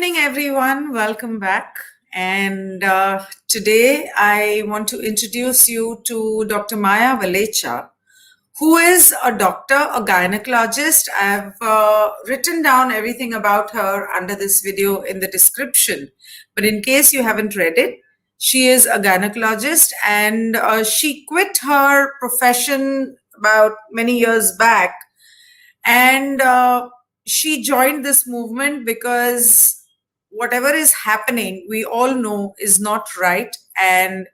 evening, everyone. Welcome back. And today I want to introduce you to Dr. Maya Valecha, who is a doctor, a gynecologist. I've written down everything about her under this video in the description. But in case you haven't read it, she is a gynecologist and she quit her profession about many years back. And she joined this movement because whatever is happening, we all know is not right. And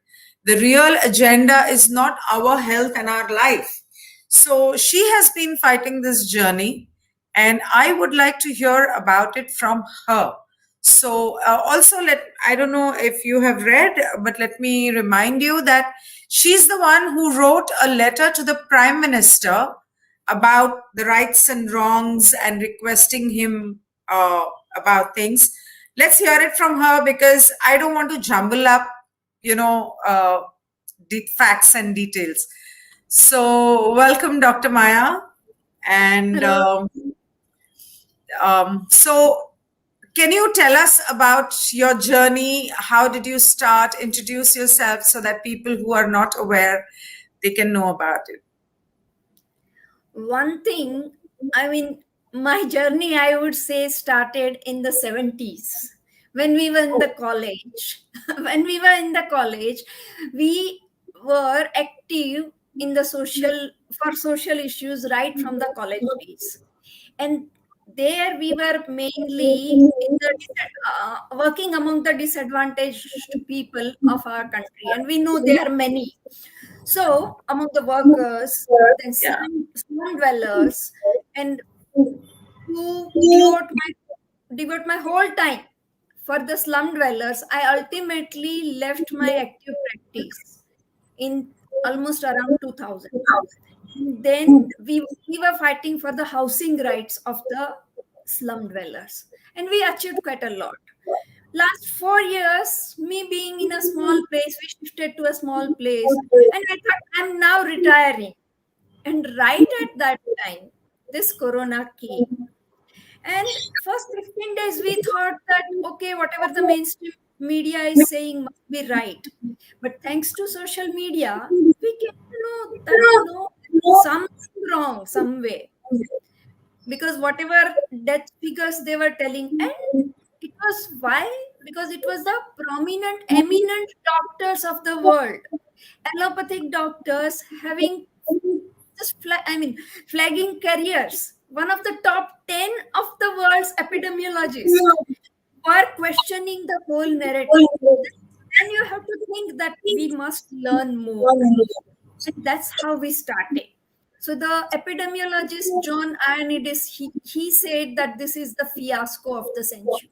the real agenda is not our health and our life. So she has been fighting this journey, and I would like to hear about it from her. So also I don't know if you have read, but let me remind you that she's the one who wrote a letter to the Prime Minister about the rights and wrongs and requesting him about things. Let's hear it from her because I don't want to jumble up, facts and details. So welcome, Dr. Maya. And so can you tell us about your journey? How did you start? Introduce yourself so that people who are not aware, they can know about it. One thing, my journey, I would say, started in the 70s when we were in the college. When we were in the college, we were active in the social issues right from the college days. And there we were mainly working among the disadvantaged people of our country. And we know there are many. So, among the workers, then slum dwellers, and to devote my whole time for the slum dwellers, I ultimately left my active practice in almost around 2000. Then we were fighting for the housing rights of the slum dwellers, and we achieved quite a lot. Last 4 years, me being in a small place, we shifted to a small place, and I thought I'm now retiring. And right at that time, this corona came. And first 15 days, we thought that, okay, whatever the mainstream media is saying must be right. But thanks to social media, we came to know that no, something wrong some way. Because whatever death figures they were telling, and it was why? Because it was the prominent, eminent doctors of the world, allopathic doctors having flagging careers. One of the top 10 of the world's epidemiologists were questioning the whole narrative. Then you have to think that we must learn more. And that's how we started. So the epidemiologist John Ioannidis, he said that this is the fiasco of the century.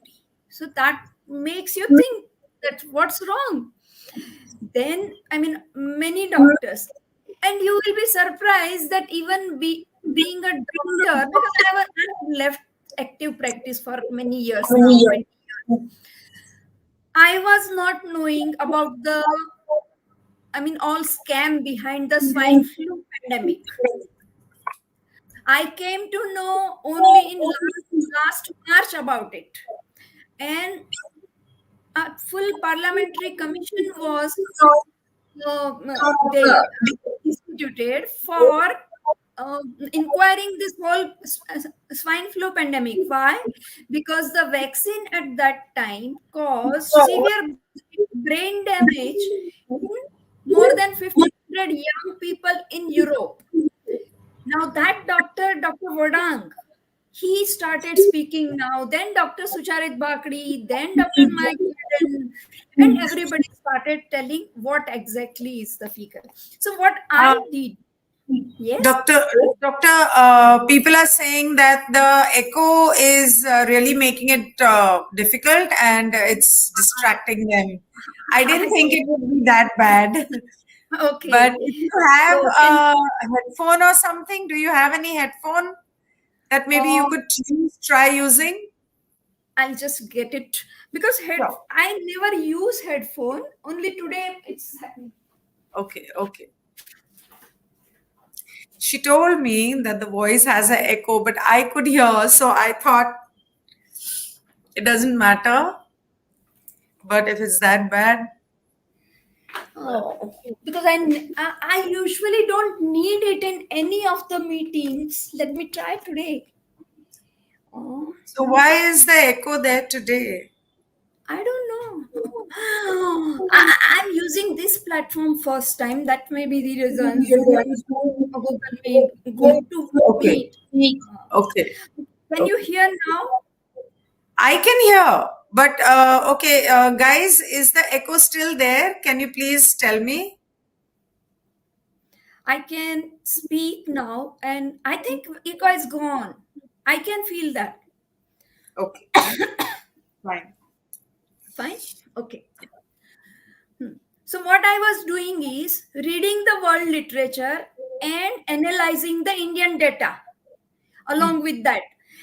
So that makes you think that what's wrong. Then, many doctors, and you will be surprised that even being a doctor, because I've left active practice for many years now, 20 years, I was not knowing about the all scam behind the swine flu pandemic. I came to know only in last March about it. And a full parliamentary commission was they instituted for inquiring this whole swine flu pandemic. Why? Because the vaccine at that time caused severe brain damage in more than 1,500 young people in Europe. Now that Dr. Vodang, he started speaking now. Then Dr. Sucharit Bakri, then Dr. Mike Gordon, and everybody started telling what exactly is the figure. So what I did, yes, Doctor, people are saying that the echo is really making it difficult and it's distracting them. I didn't think it would be that bad. Okay. But if you have a headphone or something, do you have any headphone that maybe you could try using? I'll just get it because I never use headphone. Only today it's happening. Okay. She told me that the voice has an echo, but I could hear, so I thought It doesn't matter, but if it's that bad, Oh, because I usually don't need it in any of the meetings. Let me try today. Oh, so why is the echo there today? I don't know. I'm using this platform first time. That may be the reason. Zoom, Google Meet, Go to Okay. Meet. Okay. Can you hear now? I can hear, but okay, guys, is the echo still there? Can you please tell me? I can speak now, and I think echo is gone. I can feel that. Okay, fine. Fine. Okay. So what I was doing is reading the world literature and analyzing the Indian data along with that.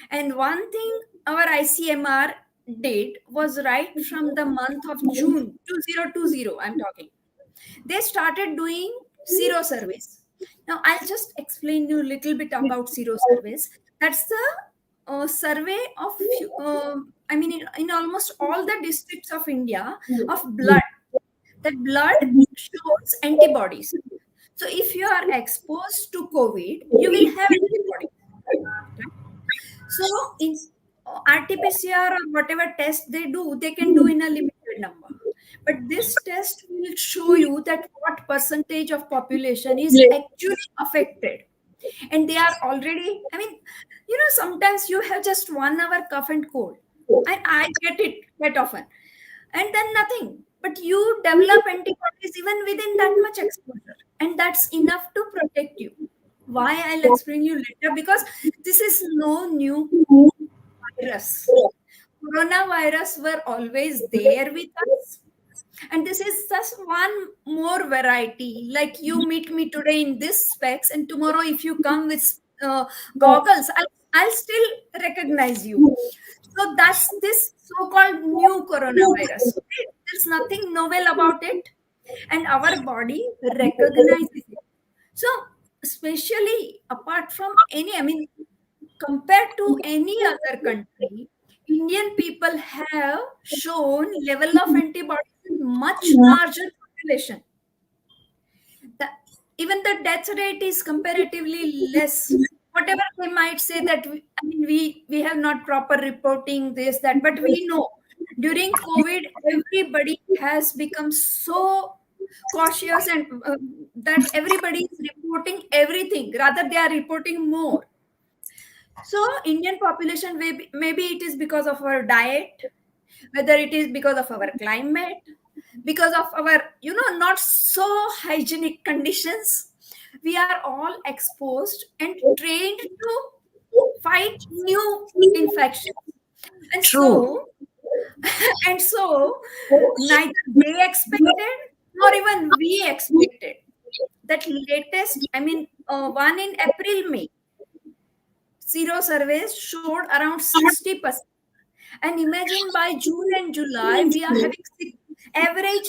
And one thing our ICMR did was right from the month of June 2020, I'm talking. They started doing zero surveys. Now I'll just explain you a little bit about zero surveys. That's the survey of in almost all the districts of India of blood. That blood shows antibodies. So if you are exposed to COVID, you will have antibodies. Right? So in RT-PCR or whatever test they do, they can do in a limited number. But this test will show you that what percentage of population is actually affected. And they are already, sometimes you have just 1 hour cough and cold. And I get it quite often. And then nothing. But you develop antibodies even within that much exposure. And that's enough to protect you. Why I'll explain you later, because this is no new virus. Coronavirus were always there with us, and this is just one more variety. Like you meet me today in this specs, and tomorrow if you come with goggles, I'll still recognize you. So that's this so-called new coronavirus. Okay? There's nothing novel about it, and our body recognizes it. So, especially apart from compared to any other country, Indian people have shown level of antibodies in much larger population. The, even the death rate is comparatively less. Whatever they might say that we have not proper reporting this that, but we know during COVID everybody has become so cautious, and that everybody is reporting everything. Rather, they are reporting more. So Indian population, maybe it is because of our diet, whether it is because of our climate, because of our not so hygienic conditions, we are all exposed and trained to fight new infections. And True. so and so neither they expected nor even we expected that latest, one in April May zero surveys showed around 60%. And imagine by June and July, we are having average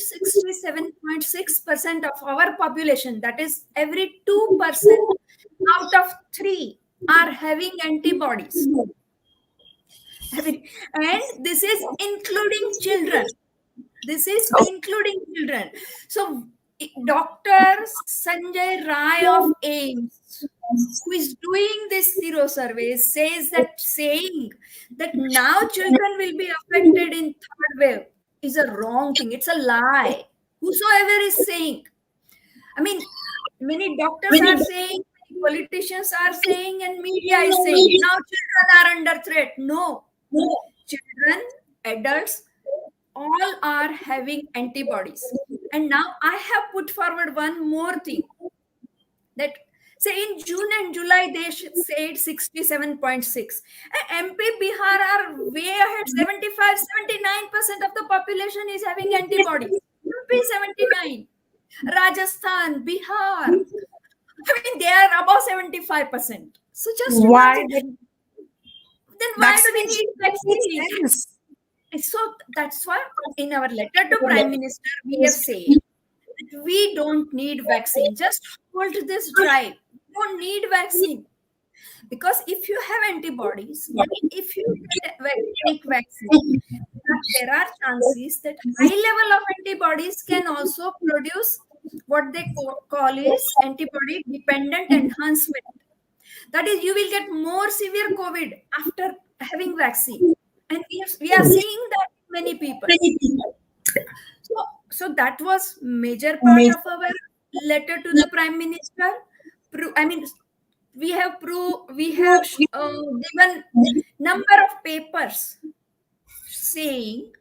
67.6% of our population. That is, every 2% out of 3 are having antibodies. And this is including children. This is including children. So, Dr. Sanjay Rai of AIMS, who is doing this zero survey, saying that now children will be affected in third wave is a wrong thing. It's a lie. Whosoever is saying, many doctors are saying, many politicians are saying, and media is saying now children are under threat. No, children, adults, all are having antibodies. And now I have put forward one more thing, that say in June and July they said 67.6. And MP, Bihar are way ahead, 75-79% of the population is having antibodies. MP 79, Rajasthan, Bihar, they are above 75%. So just Why imagine, did then why do we vaccination need make vaccine? sense? So that's why in our letter to Prime Minister we have said that we don't need vaccine. Just hold this drive. We don't need vaccine. Because if you have antibodies, but if you take vaccine, there are chances that high level of antibodies can also produce what they call is antibody dependent enhancement. That is, you will get more severe COVID after having vaccine, and we are seeing that in many people. So that was major part of our letter to the Prime Minister. I mean, we have given number of papers saying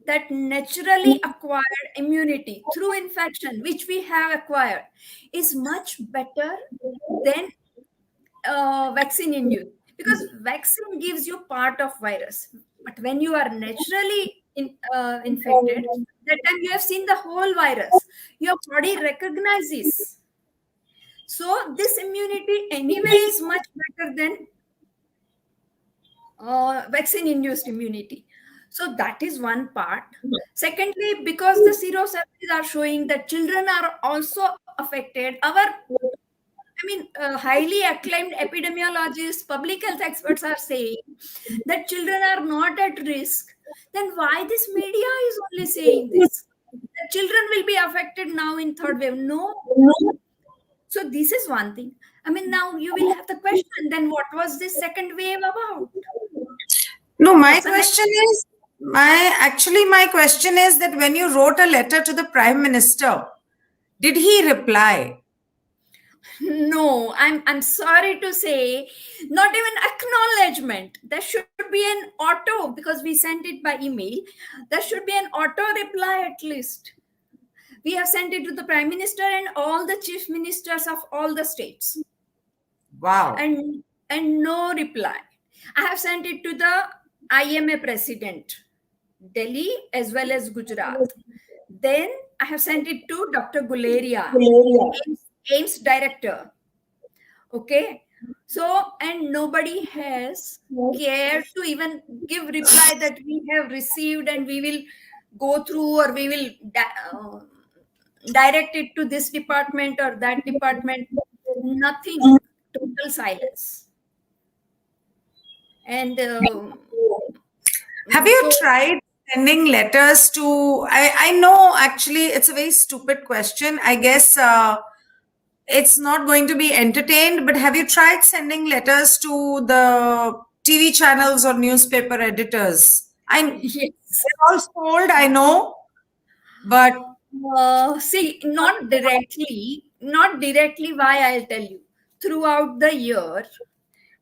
that naturally acquired immunity through infection, which we have acquired, is much better than vaccine induced, because vaccine gives you part of virus, but when you are naturally infected, that time you have seen the whole virus, your body recognizes. So this immunity anyway is much better than vaccine induced immunity. So that is one part. Secondly, because the sero surveys are showing that children are also affected, highly acclaimed epidemiologists, public health experts are saying that children are not at risk. Then why this media is only saying this? That children will be affected now in third wave. No. So this is one thing. Now you will have the question, then what was this second wave about? No, my That's the next. question is my question is that when you wrote a letter to the Prime Minister, did he reply? No, I'm sorry to say, not even acknowledgement. There should be an auto, because we sent it by email. There should be an auto reply at least. We have sent it to the Prime Minister and all the chief ministers of all the states. Wow. And no reply. I have sent it to the IMA president, Delhi as well as Gujarat. Then I have sent it to Dr. Guleria, AIMS director. Okay. So, and nobody has cared to even give reply that we have received and we will go through, or we will direct it to this department or that department. Nothing. Total silence. And have you tried sending letters to, I know actually it's a very stupid question. I guess it's not going to be entertained, but have you tried sending letters to the TV channels or newspaper editors? yes. They're all sold, I know, but see, not directly. Why, I'll tell you. Throughout the year,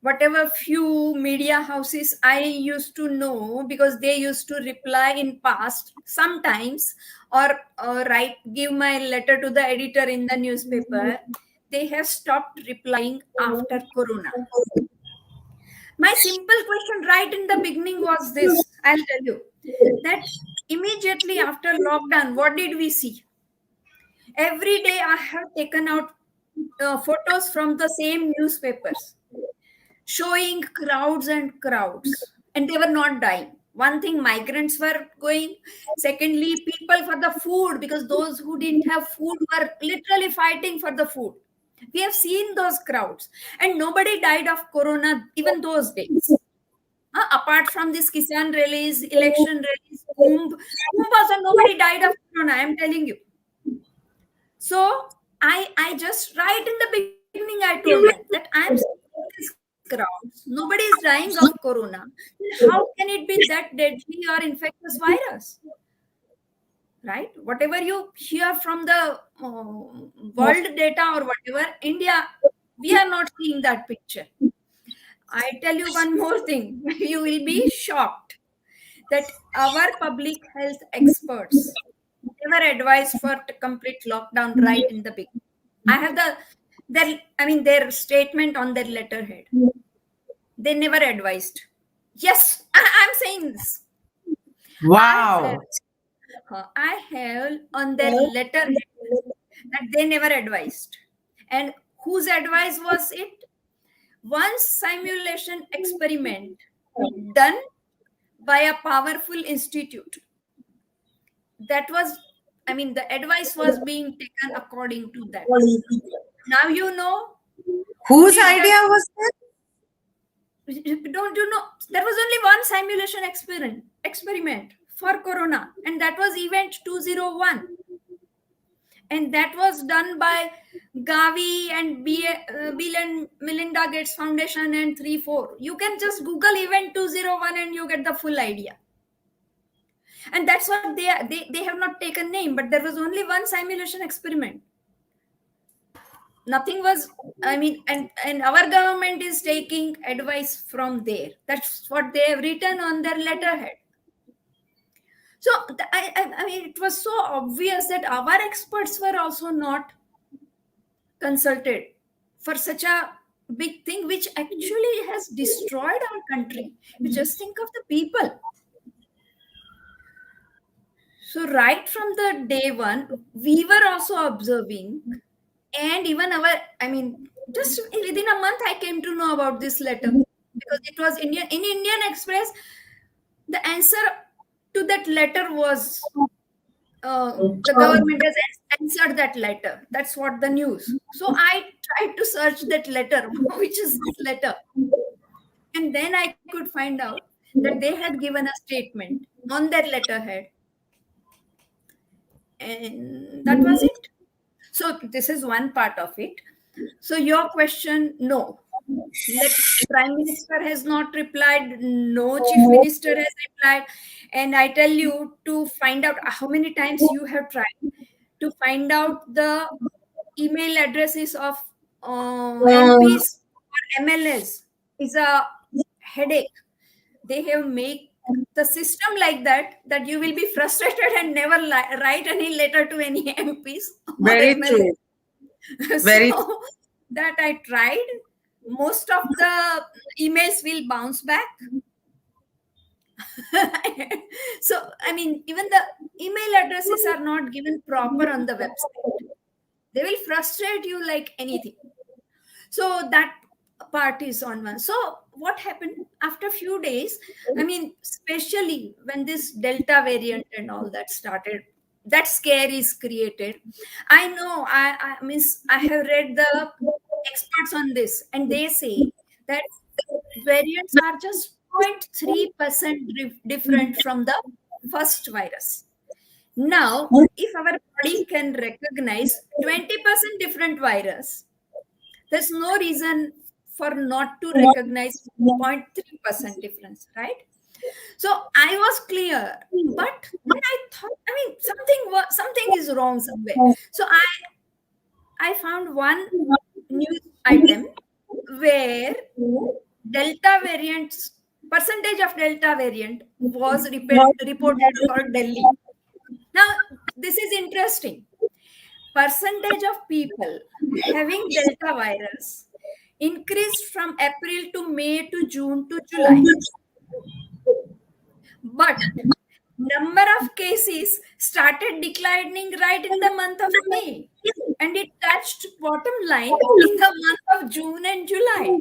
whatever few media houses I used to know, because they used to reply in past sometimes, or give my letter to the editor in the newspaper, they have stopped replying after Corona. My simple question right in the beginning was this, I'll tell you, that immediately after lockdown, what did we see? Every day I have taken out photos from the same newspapers showing crowds and crowds, and they were not dying. One thing, migrants were going. Secondly, people for the food, because those who didn't have food were literally fighting for the food. We have seen those crowds, and nobody died of Corona even those days. Apart from this Kisan rallies, election rallies, Kumbh also, nobody died of Corona, I'm telling you. So I just, right in the beginning, I told them that I'm seeing these crowds. Nobody is dying of Corona. How can it be that deadly or infectious virus? Right? Whatever you hear from the world data or whatever, India, we are not seeing that picture. I tell you one more thing. You will be shocked that our public health experts never advised for complete lockdown right in the beginning. I have their statement on their letterhead. They never advised. Yes, I'm saying this. wow. I have on their letterhead that they never advised. And whose advice was it? One simulation experiment done by a powerful institute. That was, the advice was being taken according to that. Now you know Whose idea was that? don't you know, there was only one simulation experiment for corona, and that was event 201, and that was done by Gavi and Bill and Melinda Gates Foundation and 3-4. You can just Google event 201 and you get the full idea. And that's what they have not taken name, but there was only one simulation experiment. Nothing was, I mean, and our government is taking advice from there. That's what they have written on their letterhead. So I mean, it was so obvious that our experts were also not consulted for such a big thing, which actually has destroyed our country. You just think of the people. So right from the day one, we were also observing, and even our, I mean, just within a month, I came to know about this letter because it was in Indian Express. The answer to that letter was the government has answered that letter. That's what the news. So I tried to search that letter, which is this letter, and then I could find out that they had given a statement on their letterhead, and that was it. So this is one part of it. So your question, no. Prime Minister has not replied, no Chief Minister has replied. And I tell you, to find out how many times you have tried to find out the email addresses of MPs or MLAs is a headache. They have made the system like that you will be frustrated and never write any letter to any MPs or Very MLAs. true. Very So that I tried. Most of the emails will bounce back. So, I mean, even the email addresses are not given proper on the website. They will frustrate you like anything. So that part is on one. So what happened after a few days? I mean, especially when this Delta variant and all that started, that scare is created. I know, I mean, I have read the experts on this, and they say that variants are just 0.3% different from the first virus. Now, if our body can recognize 20% different virus, there's no reason for not to recognize 0.3% difference, right? So I was clear, but then I thought, I mean, something is wrong somewhere. So I found one news item where Delta variants percentage of Delta variant was reported for Delhi. Now this is interesting. Percentage of people having Delta virus increased from April to May to June to July. But number of cases started declining right in the month of May, and it touched bottom line in the month of June and July.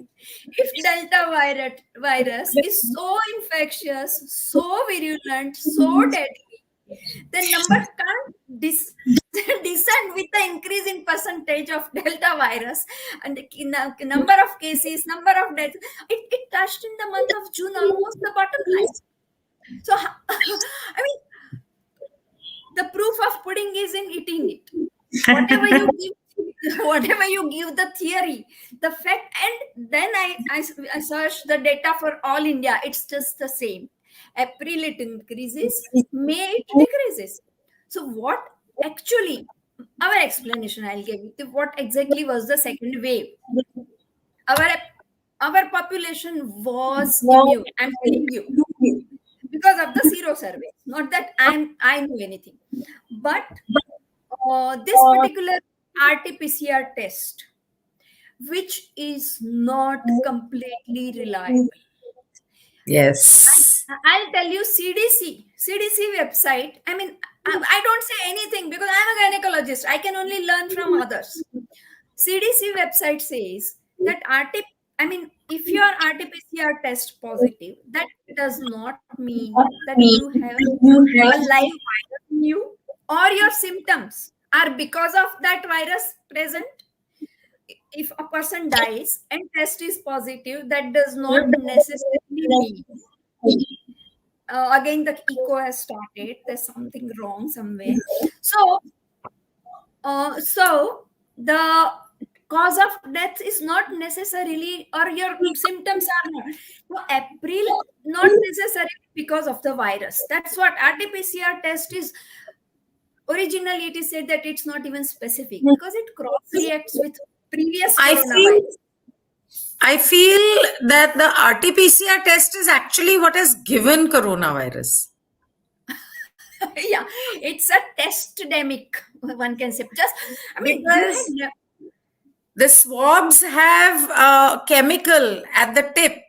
If Delta virus is so infectious, so virulent, so deadly, the number can't descend with the increase in percentage of Delta virus and the number of cases, number of deaths. It touched in the month of June almost the bottom line. So, I mean, the proof of pudding is in eating it. Whatever you give the theory, the fact, and then I searched the data for all India. It's just the same. April it increases, May it decreases. So what actually, our explanation I'll give you. What exactly was the second wave? Our population was immune. I'm telling you, because of the zero survey. Not that I know anything, but this particular RT-PCR test, which is not completely reliable. Yes. I'll tell you, CDC website. I mean, I don't say anything because I'm a gynecologist. I can only learn from others. CDC website says that if you are RT-PCR test positive, that does not mean that you have a live virus in you or your symptoms are because of that virus present. if a person dies and test is positive, that does not necessarily mean again the echo has started. There's something wrong somewhere. So the cause of death is not necessarily, or your symptoms are not. So April, not necessarily because of the virus. That's what RT-PCR test is. Originally, it is said that it's not even specific because it cross reacts with previous I feel coronavirus. I feel that the RT-PCR test is actually what has given coronavirus. Yeah, it's a testdemic, one can say. Just, I mean, Because the swabs have a chemical at the tip,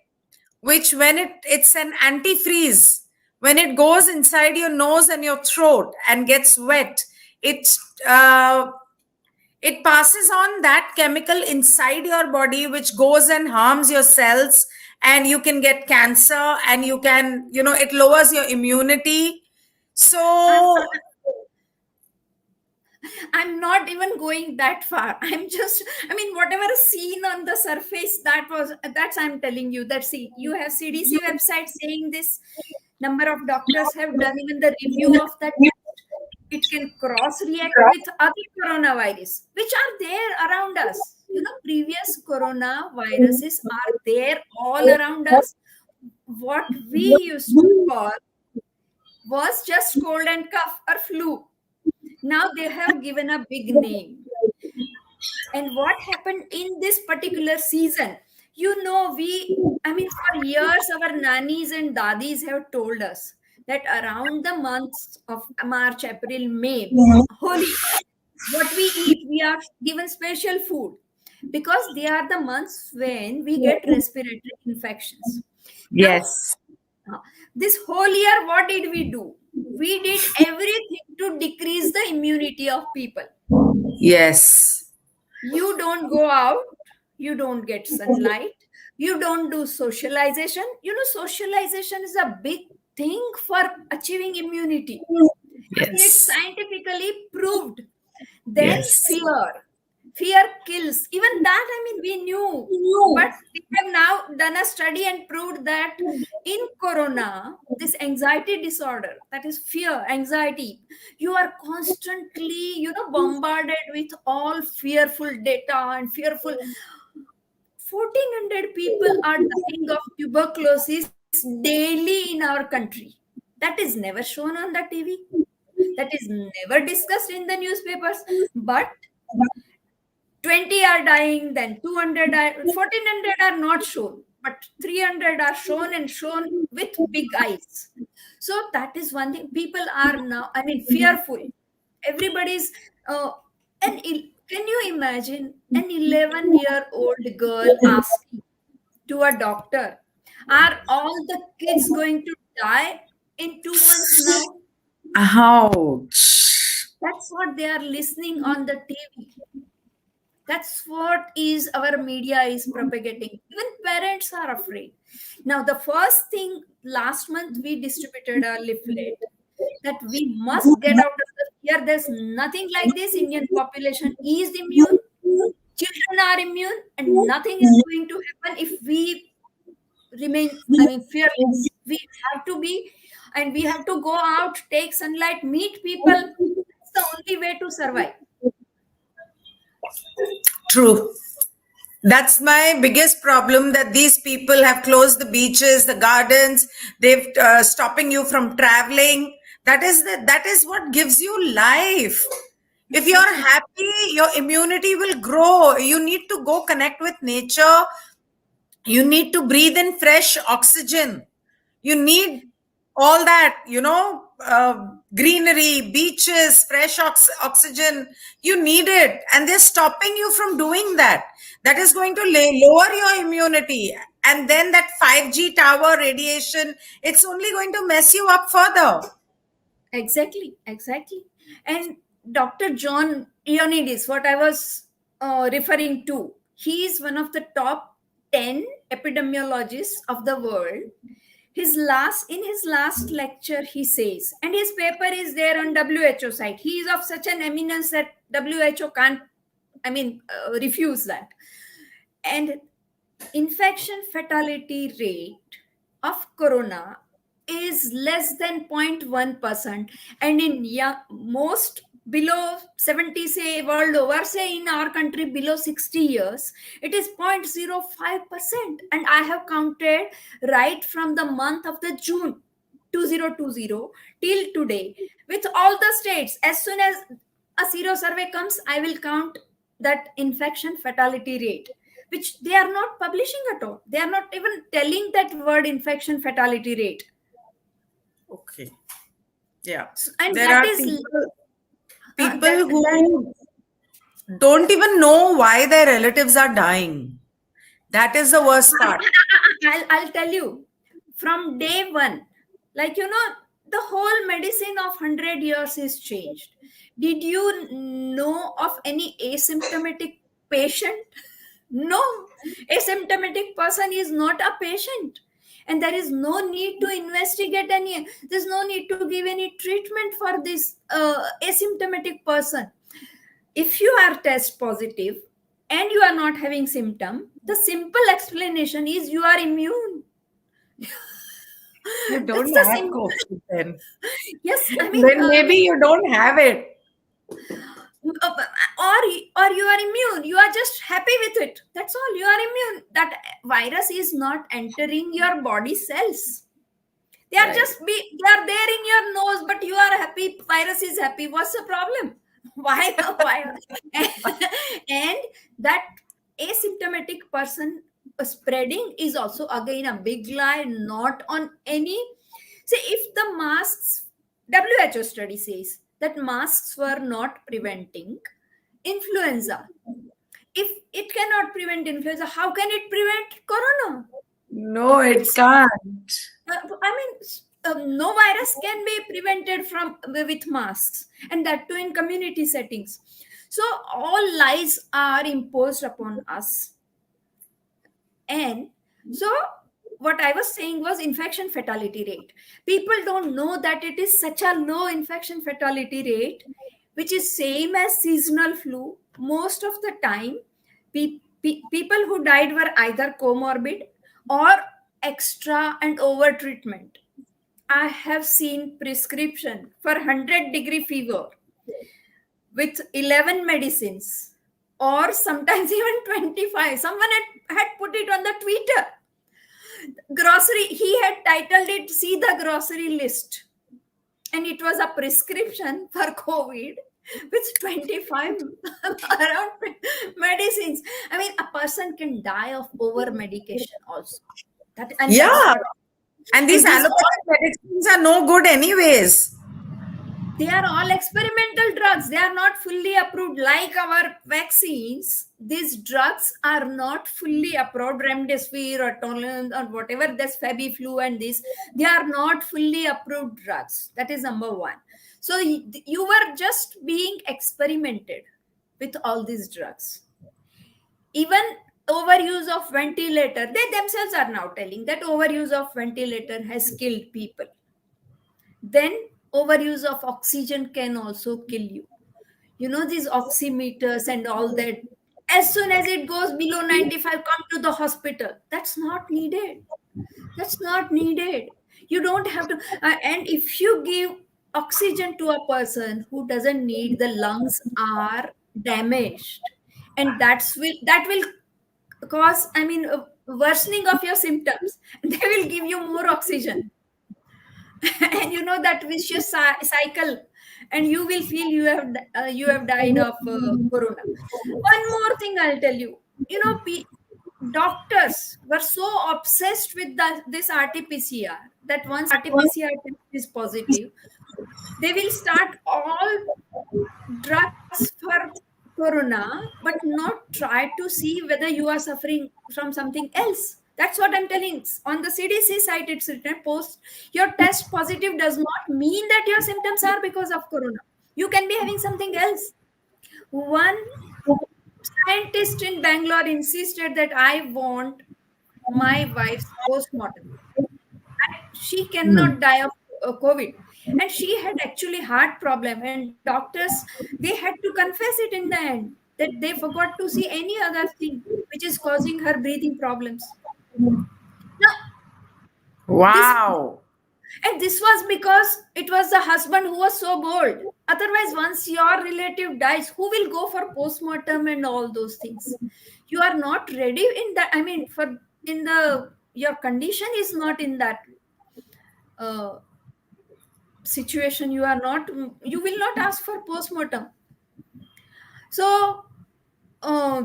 which when it's an antifreeze, when it goes inside your nose and your throat and gets wet, it uh, it passes on that chemical inside your body, which goes and harms your cells, and you can get cancer, and you can, it lowers your immunity. So I'm not even going that far. I'm just, I mean, whatever is seen on the surface, that's I'm telling you. That, see, you have CDC website saying this. Number of doctors have done even the review of that. It can cross react with other coronavirus, which are there around us. Previous coronaviruses are there all around us. What we used to call was just cold and cough or flu. Now they have given a big name. And what happened in this particular season? For years, our nannies and dadis have told us that around the months of March, April, May, Holi, what we eat, we are given special food because they are the months when we get respiratory infections. Now, yes, this whole year, what did we do? We did everything to decrease the immunity of people. yes, You don't go out, you don't get sunlight, you don't do socialization. Socialization is a big thing for achieving immunity. I mean, it's yes, scientifically proved. Then yes. fear kills. Even that, I mean, we knew, but we have now done a study and proved that in corona, this anxiety disorder, that is fear, anxiety, you are constantly, bombarded with all fearful data and fearful. 1,400 people are dying of tuberculosis daily in our country. That is never shown on the TV. That is never discussed in the newspapers. But 20 are dying, then 200 are, 1,400 are not shown, but 300 are shown, and shown with big eyes. So that is one thing. People are now, I mean, fearful. Everybody's, can you imagine an 11-year-old girl asking to a doctor, are all the kids going to die in 2 months now? Ouch. That's what they are listening on the TV. That's what is our media is propagating. Even parents are afraid. Now, the first thing, last month we distributed a leaflet that we must get out of the fear. There's nothing like this. Indian population is immune. Children are immune, and nothing is going to happen if we remain, I mean, fearless. We have to be, and we have to go out, take sunlight, meet people. That's the only way to survive. True. That's my biggest problem, that these people have closed the beaches, the gardens, they've stopping you from traveling. That is what gives you life. If you're happy, your immunity will grow. You need to go connect with nature. You need to breathe in fresh oxygen. You need all that, greenery, beaches, fresh oxygen. You need it. And they're stopping you from doing that. That is going to lower your immunity. And then that 5G tower radiation, it's only going to mess you up further. Exactly. And Dr. John Ioannidis, what I was referring to, he is one of the top 10 epidemiologists of the world. In his last lecture, he says, and his paper is there on WHO site. He is of such an eminence that WHO can't, refuse that. And infection fatality rate of corona is less than 0.1%, and in most below 70, say world over, say in our country below 60 years, it is 0.05%. And I have counted right from the month of the June 2020 till today with all the states. As soon as a zero survey comes, I will count that infection fatality rate, which they are not publishing at all. They are not even telling that word infection fatality rate. Okay. Yeah. And There that are is people who don't even know why their relatives are dying. That is the worst part. I'll tell you, from day one, like, the whole medicine of 100 years is changed. Did you know of any asymptomatic patient? No, asymptomatic person is not a patient. And there is no need to investigate any, there's no need to give any treatment for this asymptomatic person. If you are test positive and you are not having symptom, the simple explanation is you are immune. You don't That's the have simple. COVID then. Yes, I mean, Then maybe you don't have it. or you are immune. You are just happy with it. That's all. You are immune. That virus is not entering your body cells. They are Right. they are there in your nose, but you are happy. Virus is happy. What's the problem? Why? Why? And that asymptomatic person spreading is also again a big lie. Not on any. See, if the masks, WHO study says that masks were not preventing influenza. If it cannot prevent influenza, how can it prevent corona? No, it It's can't. I mean, no virus can be prevented from with masks, and that too in community settings. So all lies are imposed upon us. And so what I was saying was infection fatality rate. People don't know that it is such a low infection fatality rate, which is same as seasonal flu. Most of the time, people who died were either comorbid or extra and over treatment. I have seen prescription for 100-degree fever with 11 medicines, or sometimes even 25. Someone had put it on the Twitter. Grocery, he had titled it, "See the grocery list." And it was a prescription for COVID with 25 around medicines. I mean, a person can die of over medication also. And Yeah. that's what. And these And these allopathic medicines are no good anyways. they are all experimental drugs. They are not fully approved. Like our vaccines, these drugs are not fully approved. Remdesivir or Tolan or whatever, this Fabiflu and this, they are not fully approved drugs. That is number one. So you were just being experimented with all these drugs. Even overuse of ventilator, they themselves are now telling that overuse of ventilator has killed people. Then overuse of oxygen can also kill you. These oximeters and all that, as soon as it goes below 95, come to the hospital. That's not needed. That's not needed. You don't have to. And if you give oxygen to a person who doesn't need, the lungs are damaged, and that will cause, I mean, worsening of your symptoms. They will give you more oxygen. And that vicious cycle, and you will feel you have died of corona. One more thing I'll tell you. Doctors were so obsessed with this RT-PCR that once RT-PCR test is positive, they will start all drugs for corona, but not try to see whether you are suffering from something else. That's what I'm telling. On the CDC site, it's written, post your test positive does not mean that your symptoms are because of corona. You can be having something else. One scientist in Bangalore insisted that I want my wife's postmortem. She cannot die of COVID. And she had actually heart problem, and doctors, they had to confess it in the end. that they forgot to see any other thing which is causing her breathing problems. Now, this Wow. and this was because it was the husband who was so bold. Otherwise, once your relative dies, who will go for postmortem and all those things? You are not ready in that. I mean, for in the your condition is not in that uh, situation. You are not. You will not ask for postmortem. So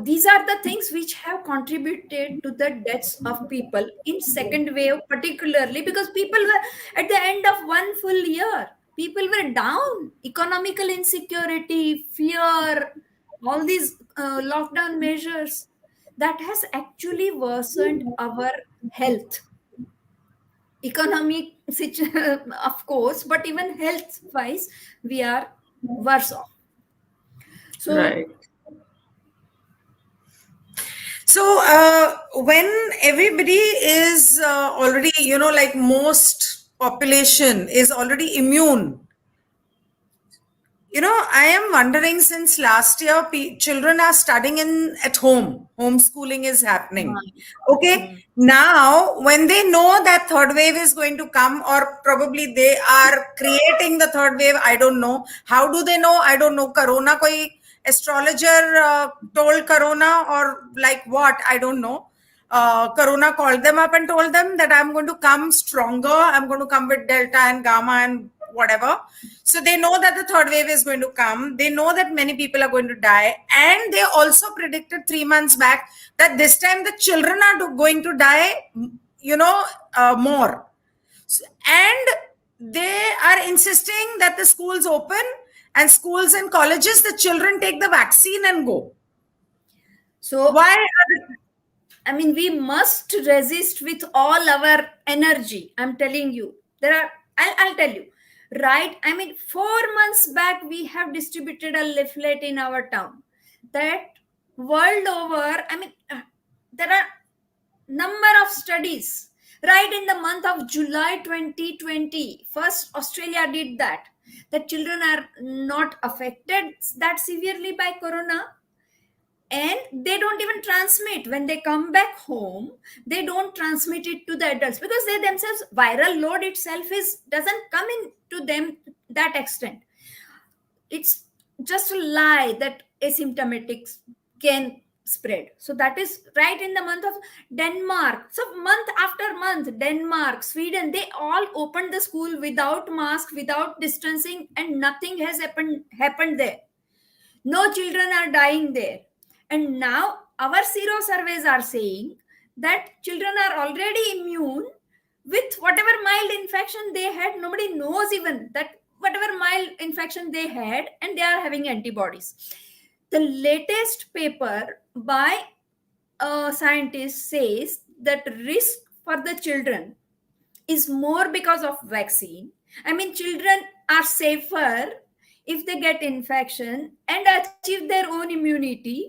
these are the things which have contributed to the deaths of people in second wave, particularly because people were at the end of one full year, people were down, economical insecurity, fear, all these lockdown measures that has actually worsened our health, economic of course, but even health wise we are worse off. So Right. So, when everybody is already, like most population is already immune, I am wondering since last year, children are studying at home. Homeschooling is happening. Okay. mm, Now, when they know that third wave is going to come, or probably they are creating the third wave, I don't know. How do they know? I don't know. Corona, koi astrologer told Corona, or like what? I don't know. Corona called them up and told them that I'm going to come stronger. I'm going to come with Delta and Gamma and whatever. So they know that the third wave is going to come. They know that many people are going to die. And they also predicted 3 months back that this time the children are going to die, more. And they are insisting that the schools open, and schools and colleges, the children take the vaccine and go. so Why are I mean, we must resist with all our energy. I'm telling you. I'll tell you. Right? I mean, 4 months back, we have distributed a leaflet in our town that world over, I mean, there are number of studies. Right in the month of July 2020, first Australia did that. The children are not affected that severely by corona, and they don't even transmit when they come back home. They don't transmit it to the adults because they themselves, viral load itself is doesn't come in to them that extent. It's just a lie that asymptomatics can spread. So that is right in the month of Denmark. So month after month, Denmark, Sweden, they all opened the school without mask, without distancing, and nothing has happened there. No children are dying there. And now our sero surveys are saying that children are already immune with whatever mild infection they had. Nobody knows even that whatever mild infection they had, and they are having antibodies. The latest paper by a scientist says that risk for the children is more because of vaccine. I mean, children are safer if they get infection and achieve their own immunity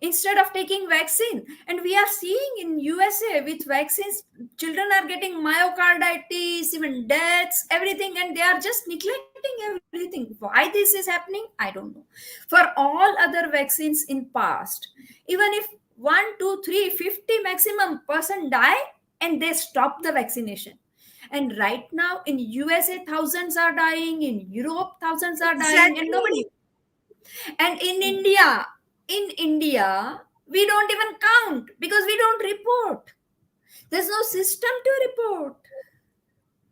instead of taking vaccine. And we are seeing in USA with vaccines, children are getting myocarditis, even deaths, everything, and they are just neglecting everything. Why this is happening, I don't know. For all other vaccines in past, even if 1 2 3 50 maximum person die, and they stop the vaccination. And right now in USA, thousands are dying, in Europe thousands are dying, and nobody. exactly? And in India, we don't even count because we don't report. There's no system to report.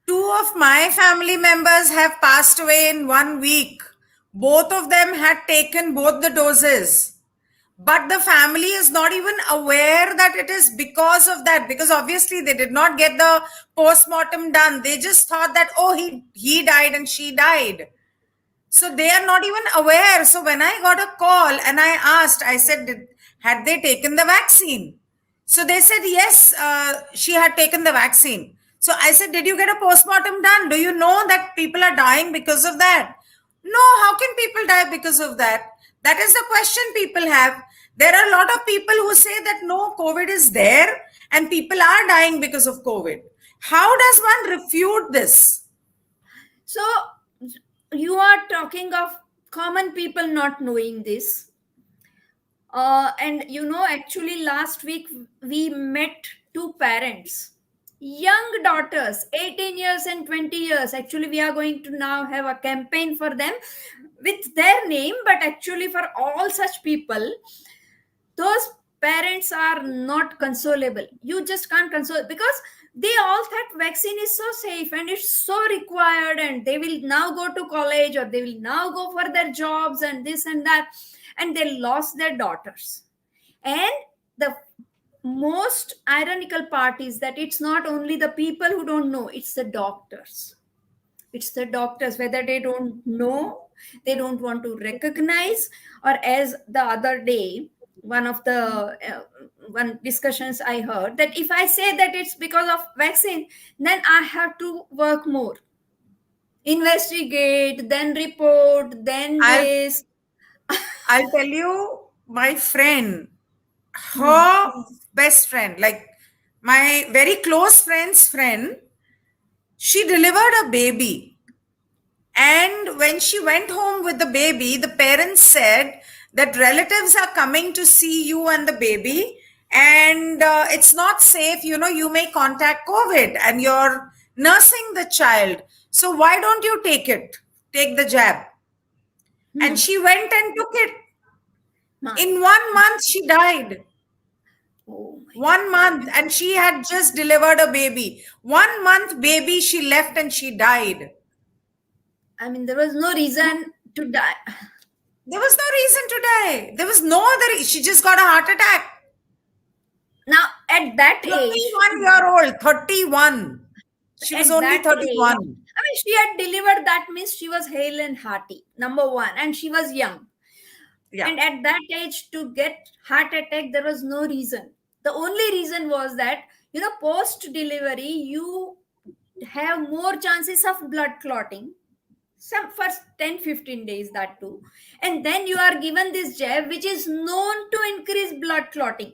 Two of my family members have passed away in 1 week. Both of them had taken both the doses. But the family is not even aware that it is because of that, because obviously they did not get the post-mortem done. They just thought that, oh, he died and she died. So they are not even aware. So when I got a call and I asked, I said, had they taken the vaccine? So they said, yes, she had taken the vaccine. So I said, did you get a postmortem done? Do you know that people are dying because of that? No, how can people die because of that? That is the question people have. There are a lot of people who say that no, COVID is there and people are dying because of COVID. How does one refute this? So you are talking of common people not knowing this. And actually, last week we met two parents, young daughters, 18 years and 20 years. Actually, we are going to now have a campaign for them with their name, but actually, for all such people, those parents are not consolable. You just can't console, because they all thought vaccine is so safe and it's so required, and they will now go to college or they will now go for their jobs and this and that, and they lost their daughters. And the most ironical part is that it's not only the people who don't know, it's the doctors. It's the doctors, whether they don't know, they don't want to recognize, or as the other day, one of the one discussions I heard, that if I say that it's because of vaccine, then I have to work more, investigate, then report, then I'll this. I'll tell you, my friend, Hmm. her best friend, like my very close friend's friend, she delivered a baby. And when she went home with the baby, the parents said that relatives are coming to see you and the baby, and it's not safe. You may contact COVID, and you're nursing the child. So why don't you take it? Take the jab. And Hmm. she went and took it. My In God. 1 month, she died. Oh my 1 month, and she had just delivered a baby. 1 month baby, she left and she died. God. I mean, there was no reason to die. There was no reason to die. There was no other. She just got a heart attack. Now, at that age, 31-year old, 31. She was at only that age, 31. I mean, she had delivered, that means she was hale and hearty, number one, and she was young. Yeah. And at that age, to get heart attack, there was no reason. The only reason was that, post delivery, you have more chances of blood clotting, some first 10-15 days, that too. And then you are given this jab, which is known to increase blood clotting.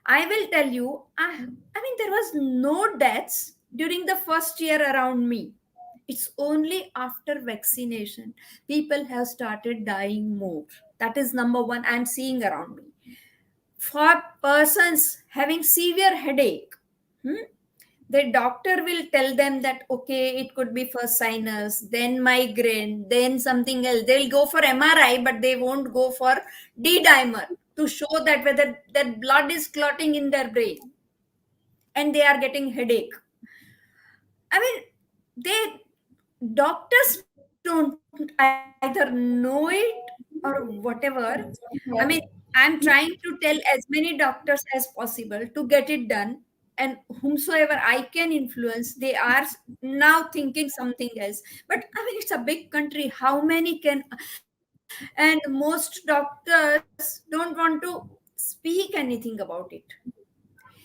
I will tell you, I mean, there was no deaths during the first year around me. It's only after vaccination people have started dying more. That is number one I'm seeing around me. For persons having severe headache, the doctor will tell them that okay, it could be first sinus, then migraine, then something else. They'll go for MRI, but they won't go for D-dimer to show that whether that blood is clotting in their brain and they are getting headache. I mean, they doctors don't either know it or whatever. I mean, I'm trying to tell as many doctors as possible to get it done, and whomsoever I can influence, they are now thinking something else. But I mean, it's a big country. How many can? And most doctors don't want to speak anything about it.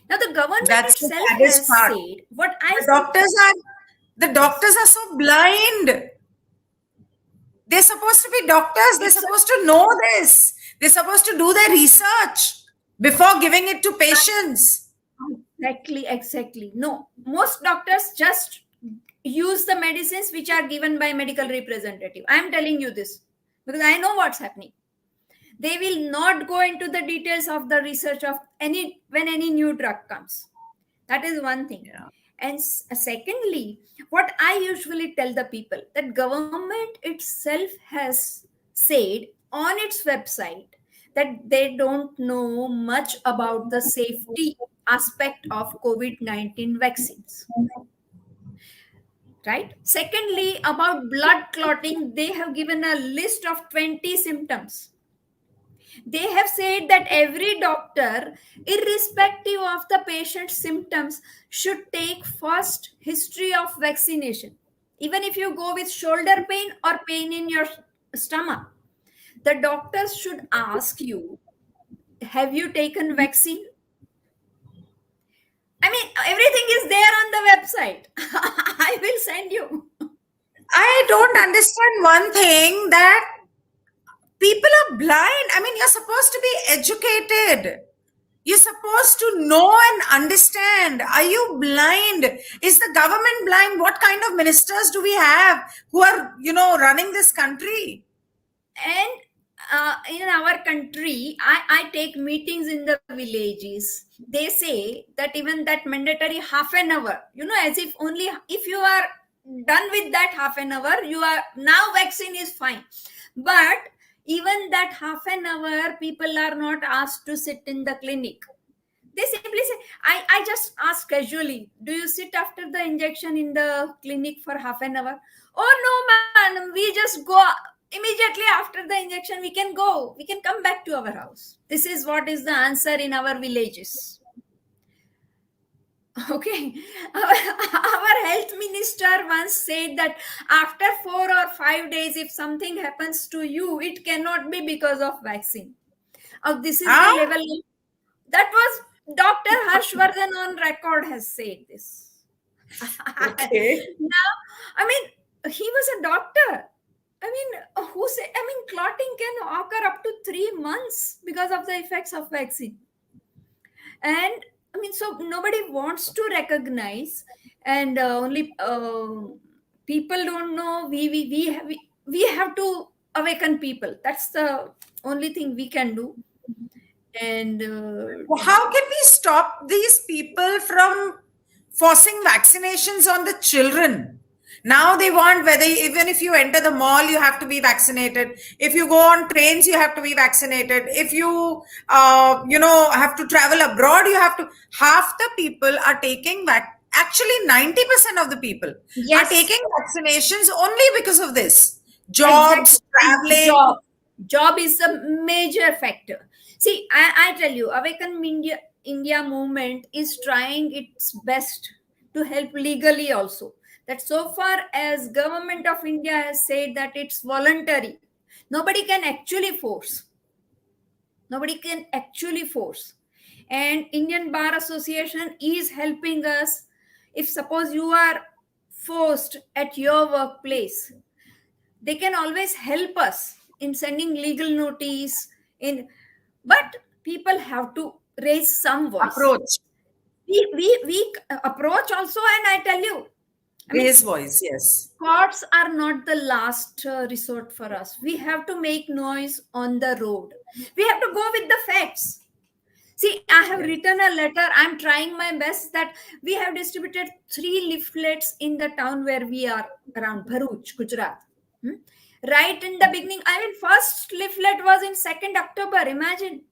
Now, the government That's the itself saddest has part. said what I The see. doctors are the Yes, doctors are so blind. They're supposed to be doctors. They're it's a, supposed to know this. They're supposed to do their research before giving it to patients. exactly. No, most doctors just use the medicines which are given by medical representative. I am telling you this because I know what's happening. They will not go into the details of the research of any when any new drug comes. That is one thing. Yeah. And secondly, what I usually tell the people, that government itself has said on its website that they don't know much about the safety aspect of COVID-19 vaccines. Right? Secondly, about blood clotting, they have given a list of 20 symptoms. They have said that every doctor, irrespective of the patient's symptoms, should take first history of vaccination. Even if you go with shoulder pain or pain in your stomach, the doctors should ask you, have you taken vaccine? I mean, everything is there on the website. I will send you. I don't understand one thing, that people are blind. I mean, you're supposed to be educated. You're supposed to know and understand. Are you blind? Is the government blind? What kind of ministers do we have who are, running this country? And in our country, I take meetings in the villages. They say that even that mandatory half an hour, as if only if you are done with that half an hour, you are now vaccine is fine. But even that half an hour, people are not asked to sit in the clinic. They simply say, I just ask casually, do you sit after the injection in the clinic for half an hour? Oh no, man, we just go immediately after the injection. We can come back to our house. This is what is the answer in our villages. Okay, our health minister once said that after 4 or 5 days, if something happens to you, it cannot be because of vaccine. This is the Ah, level that was Dr. Harshvardhan on record has said this. okay. Now, I mean, he was a doctor. I mean, who say? I mean, clotting can occur up to 3 months because of the effects of vaccine. And I mean, so nobody wants to recognize, and only people don't know. We have to awaken people. That's the only thing we can do. And Well, how can we stop these people from forcing vaccinations on the children? Now they want whether even if you enter the mall, you have to be vaccinated. If you go on trains, you have to be vaccinated. If you, have to travel abroad, you have to. Half the people are taking actually 90% of the people are yes, taking vaccinations only because of this. exactly. Jobs, And traveling. job is a major factor. See, I tell you, Awaken India movement is trying its best to help legally also. That so far as government of India has said that it's voluntary, nobody can actually force. Nobody can actually force. And Indian Bar Association is helping us. If suppose you are forced at your workplace, they can always help us in sending legal notice in, but people have to raise some voice. Approach, We approach also, and I tell you, I mean, raise voice, yes. courts are not the last resort for us. We have to make noise on the road. We have to go with the facts. See, I have Yes. written a letter. I'm trying my best that we have distributed 3 leaflets in the town where we are around Bharuch, Gujarat. Hmm? Right in the beginning, I mean, first leaflet was in 2nd October. Imagine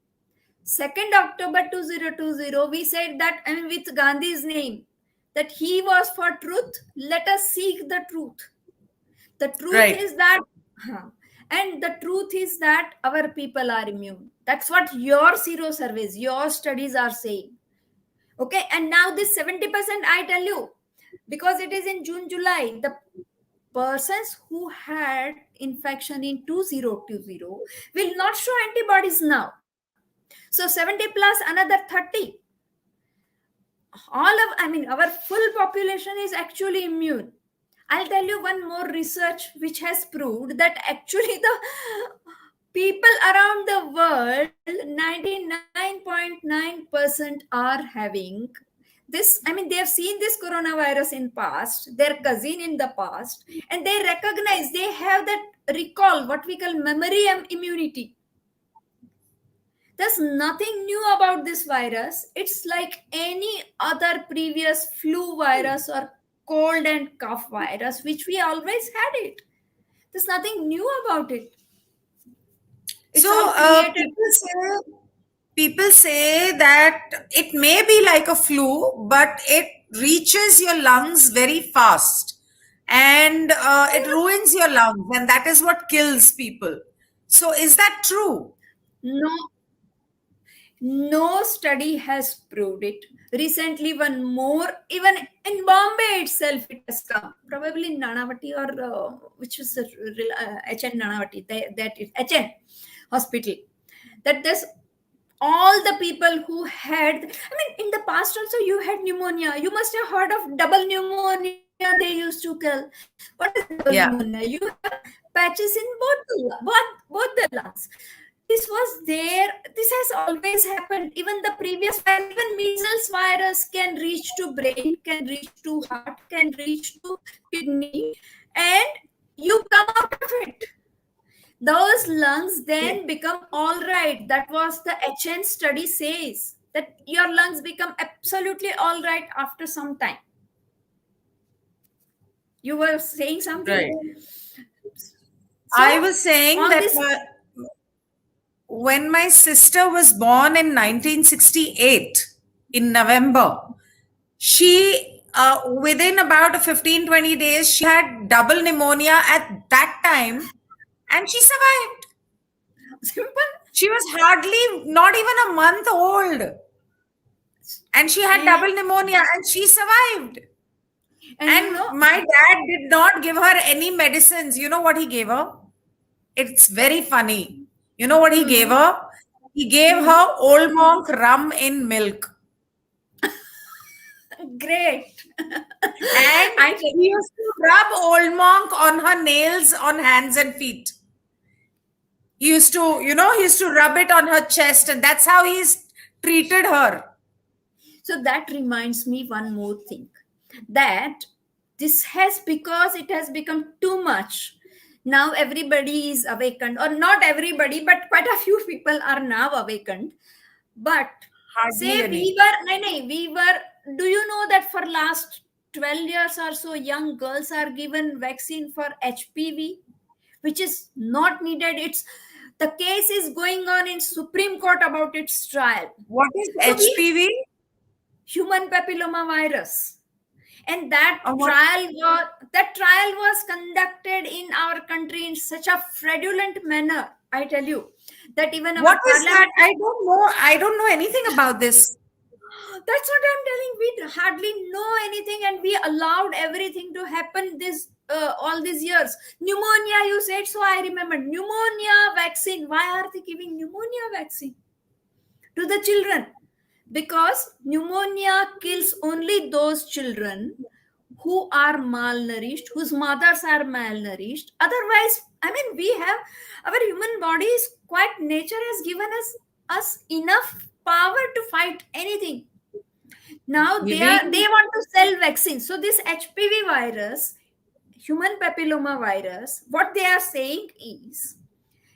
2nd October 2020. We said that, I mean, with Gandhi's name, that he was for truth. Let us seek the truth. The truth Right. is that, huh, and the truth is that our people are immune. That's what your zero surveys, your studies are saying. Okay, and now this 70%, I tell you, because it is in June, July, the persons who had infection in 2020 will not show antibodies now. So 70 plus another 30. I mean, our full population is actually immune. I'll tell you one more research which has proved that actually the people around the world, 99.9% are having this. I mean, they have seen this coronavirus in past, their cousin in the past, and they recognize, they have that recall, what we call memory immunity. There's nothing new about this virus. It's like any other previous flu virus or cold and cough virus, which we always had it. There's nothing new about it. It's all So created. people say that it may be like a flu, but it reaches your lungs very fast, and it ruins your lungs, and that is what kills people. So is that true? No, no study has proved it. Recently, one more, even in Bombay itself, it has come. Probably Nanavati or which is the HN Nanavati, that is HN hospital. That there's all the people who had, I mean, in the past also you had pneumonia. You must have heard of double pneumonia they used to kill. What is double Yeah. pneumonia? You have patches in both the lungs. This was there. This has always happened. Even the previous virus, even measles virus can reach to brain, can reach to heart, can reach to kidney, and you come out of it. those lungs then become all right. That was the HN study says, that your lungs become absolutely all right after some time. You were saying something? Right. So I was saying on that this, when my sister was born in 1968 in November, she, within about 15, 20 days, she had double pneumonia at that time and she survived. simple. She was hardly not even a month old and she had double pneumonia and she survived. And you And know, my dad did not give her any medicines. You know what he gave her? It's very funny. You know what he gave her? He gave her Old Monk rum in milk. great. And I he used to rub Old Monk on her nails, on hands and feet. He used to, he used to rub it on her chest, and that's how he's treated her. So that reminds me one more thing, that this has, because it has become too much. Now everybody is awakened, or not everybody, but quite a few people are now awakened. But Hardly say any. we were, do you know that for last 12 years or so, young girls are given vaccine for HPV, which is not needed. It's, the case is going on in Supreme Court about its trial. What is So HPV? human papilloma virus, and that What? trial was conducted in our country in such a fraudulent manner. I tell you that even our What is that? parliament, I don't know. I don't know anything about this. that's what I'm telling. We hardly know anything, and we allowed everything to happen this all these years. Pneumonia, you said, so I remember pneumonia vaccine. Why are they giving pneumonia vaccine to the children? Because pneumonia kills only those children who are malnourished, whose mothers are malnourished. Otherwise, I mean, we have, our human body is quite, nature has given us enough power to fight anything. Now they want to sell vaccines. So this HPV virus, human papilloma virus, what they are saying is,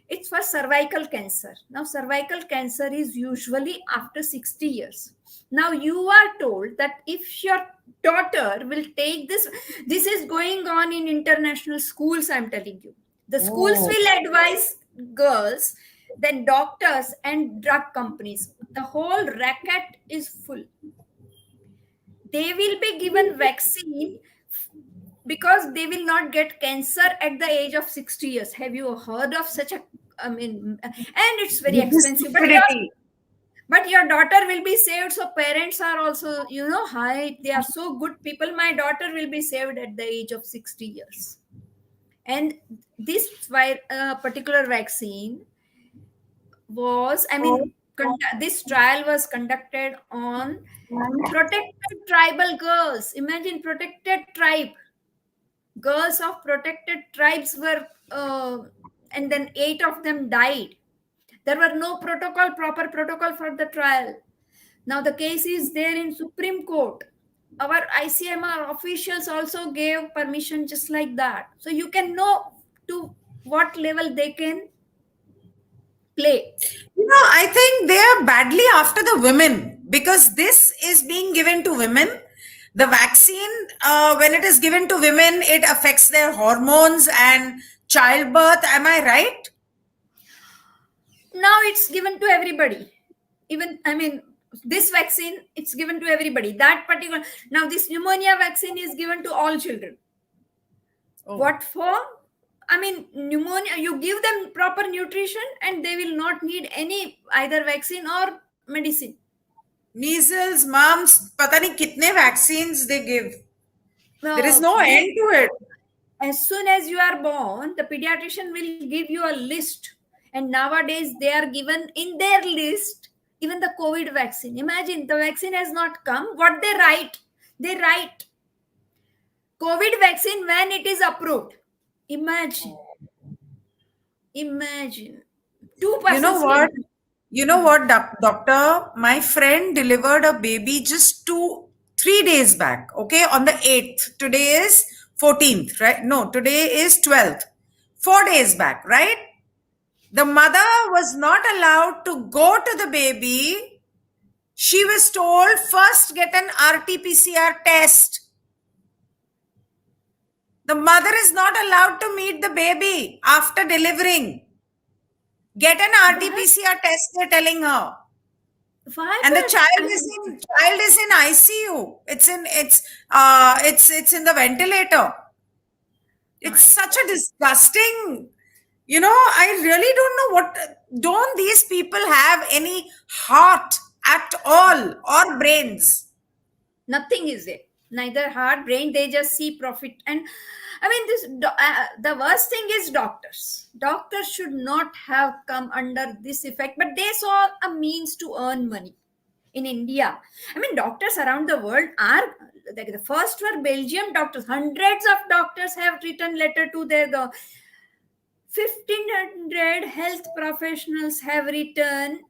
it's for cervical cancer. Now cervical cancer is usually after 60 years. Now you are told that if your daughter will take this is going on in international schools, I'm telling you. The schools will advise girls, then doctors and drug companies. The whole racket is full. They will be given vaccine because they will not get cancer at the age of 60 years. Have you heard of such a, I mean, and it's very expensive, but your daughter will be saved. So parents are also, hi, they are so good people. My daughter will be saved at the age of 60 years. And this particular vaccine was, this trial was conducted on protected tribal girls. Imagine, protected tribe. Girls of protected tribes were, and then 8 of them died. There were no proper protocol for the trial. Now the case is there in Supreme Court. Our ICMR officials also gave permission just like that. So you can know to what level they can play. I think they are badly after the women because this is being given to women. The vaccine, when it is given to women, it affects their hormones and childbirth. Am I right? Now it's given to everybody. Even, this vaccine, it's given to everybody. That particular, now this pneumonia vaccine is given to all children. What for? Pneumonia, you give them proper nutrition and they will not need any either vaccine or medicine. Measles, mumps, pata nahi kitne vaccines they give. There is no end to it. As soon as you are born, the pediatrician will give you a list. And nowadays they are given in their list even the COVID vaccine. Imagine, the vaccine has not come. What they write? They write COVID vaccine when it is approved. Imagine. 2%. You know what, doctor? My friend delivered a baby just 3 days back. Okay, on the 8th. Today is 14th, right? No, today is 12th. 4 days back, right? The mother was not allowed to go to the baby. She was told first get an RT-PCR test. The mother is not allowed to meet the baby after delivering. Get an But RT-PCR test, they're telling her. why? And the But child I is mean, in ICU. It's in the ventilator. It's my such God. a disgusting, I really don't know don't these people have any heart at all or brains? Nothing is it. Neither heart, brain. They just see profit. And I mean, the worst thing is doctors. Doctors should not have come under this effect, but they saw a means to earn money in India. I mean, doctors around the world are like the first were Belgium doctors. Hundreds of doctors have written letter to the 1500 health professionals have written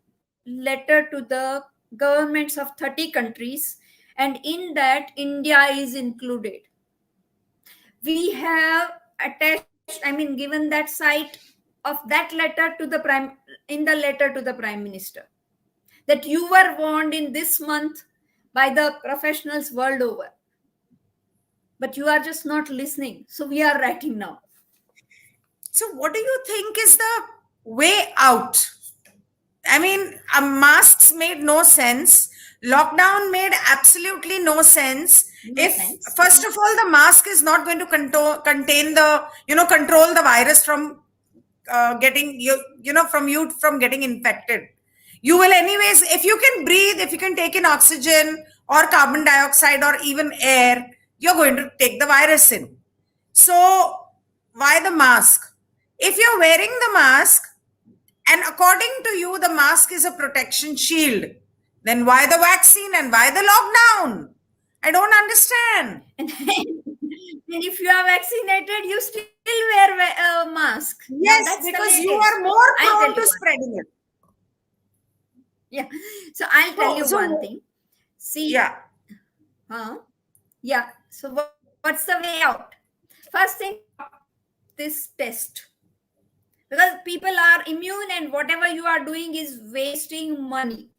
letter to the governments of 30 countries, and in that India is included. We have attached, I mean, given that site of that letter to the prime, in the letter to the prime minister, that you were warned in this month by the professionals world over, but you are just not listening, so we are writing now. So what do you think is the way out? I mean, masks made no sense. Lockdown made absolutely no sense. No If, sense. first of all, the mask is not going to contain control the virus from getting from getting infected. You will anyways, if you can breathe, if you can take in oxygen or carbon dioxide or even air, you're going to take the virus in. So why the mask? If you're wearing the mask, and according to you, the mask is a protection shield, then why the vaccine and why the lockdown? I don't understand. And and if you are vaccinated, you still wear a mask. Now Yes, that's the because way you it is. are more I'll tell prone you to one. spreading it. Yeah. So I'll tell So, you one so thing. See, yeah. huh? Yeah. So what's the way out? First thing, this test, because people are immune, and whatever you are doing is wasting money.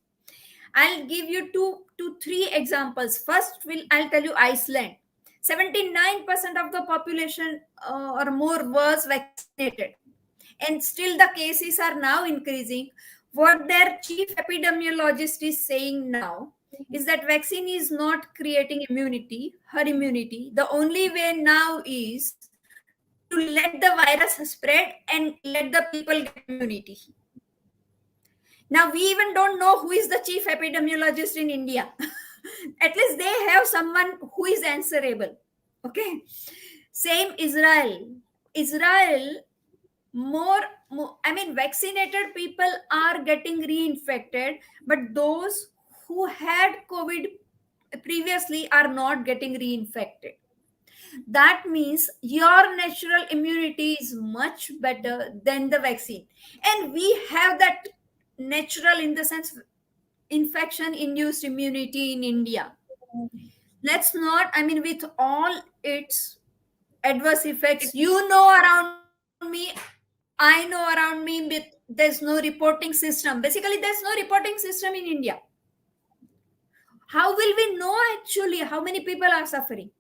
I'll give you two, three examples. First, I'll tell you Iceland. 79% of the population or more was vaccinated, and still the cases are now increasing. What their chief epidemiologist is saying now is that vaccine is not creating immunity, herd immunity. The only way now is to let the virus spread and let the people get immunity. Now we even don't know who is the chief epidemiologist in India. At least they have someone who is answerable. Okay. Same Israel. Israel, more, I mean, vaccinated people are getting reinfected, but those who had COVID previously are not getting reinfected. That means your natural immunity is much better than the vaccine. And we have that natural, in the sense, infection induced immunity in India. Let's not, I mean, with all its adverse effects, around me, I know around me, with there's no reporting system. Basically, there's no reporting system in India. How will we know actually how many people are suffering?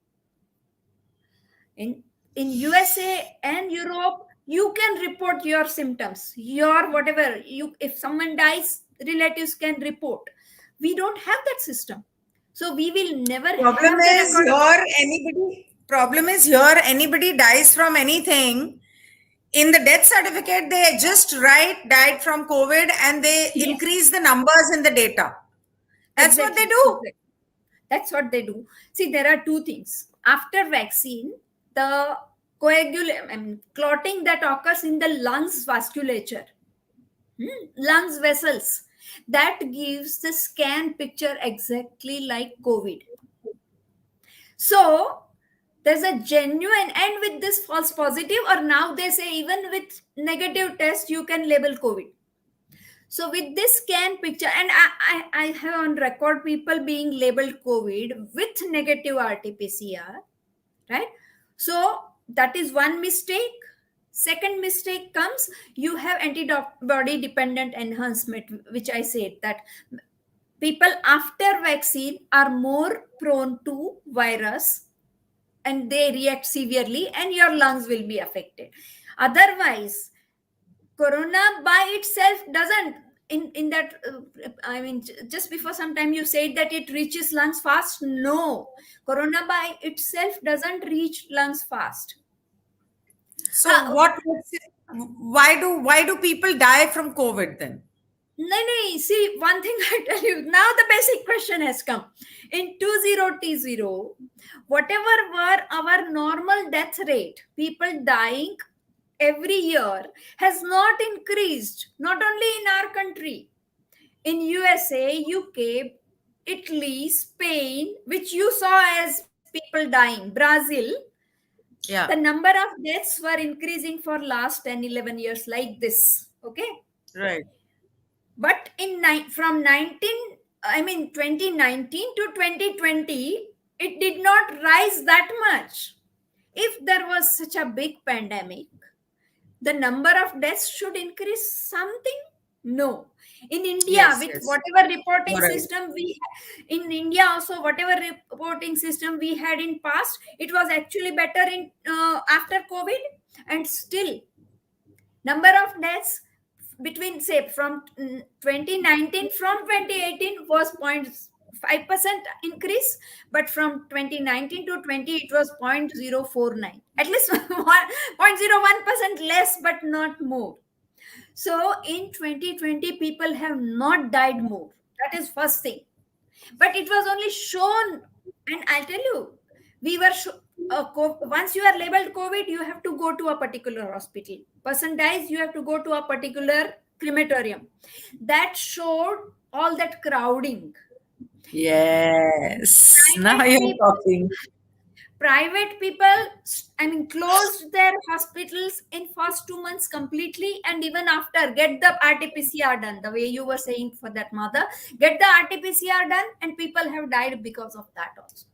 In USA and Europe, you can report your symptoms, your whatever. You, if someone dies, relatives can report. We don't have that system. So we will never Problem have the is record of. here anybody dies from anything. In the death certificate, they just write died from COVID and they Yes, increase the numbers in the data. That's what they exactly. do. Exactly. That's what they do. See, there are two things. After vaccine, the I mean, clotting that occurs in the lungs vasculature, lungs vessels, that gives the scan picture exactly like COVID. So there's a genuine, and with this false positive, or now they say even with negative test, you can label COVID. So with this scan picture, and I have on record people being labeled COVID with negative RT-PCR, right? So that is one mistake. Second mistake comes, you have antibody dependent enhancement, which I said that people after vaccine are more prone to virus and they react severely and your lungs will be affected. Otherwise, corona by itself doesn't in that I mean, just before some time you said that it reaches lungs fast. No, corona by itself doesn't reach lungs fast. So why do people die from COVID then? No, no. See, one thing I tell you now, the basic question has come. In 20T0, whatever were our normal death rate, people dying every year, has not increased. Not only in our country, in USA, UK, Italy, Spain, which you saw as people dying, Brazil, Yeah. the number of deaths were increasing for last 10, 11 years like this. Okay. Right. But from 2019 to 2020, it did not rise that much. If there was such a big pandemic, the number of deaths should increase something. No. In India, Yes, with yes. whatever reporting You're right. system in India also, whatever reporting system we had in past, it was actually better in after COVID, and still number of deaths between, say, from 2019 from 2018 was 0.5% increase, but from 2019 to 20 it was 0.049, at least 0.01% less, but not more. So in 2020 people have not died more. That is first thing. But it was only shown, and I'll tell you, we were once you are labeled COVID, you have to go to a particular hospital. Person dies, you have to go to a particular crematorium. That showed all that crowding. Yes. Now you're talking. Private people, I mean, closed their hospitals in first 2 months completely, and even after, get the RT-PCR done. The way you were saying for that mother, get the RT-PCR done, and people have died because of that also.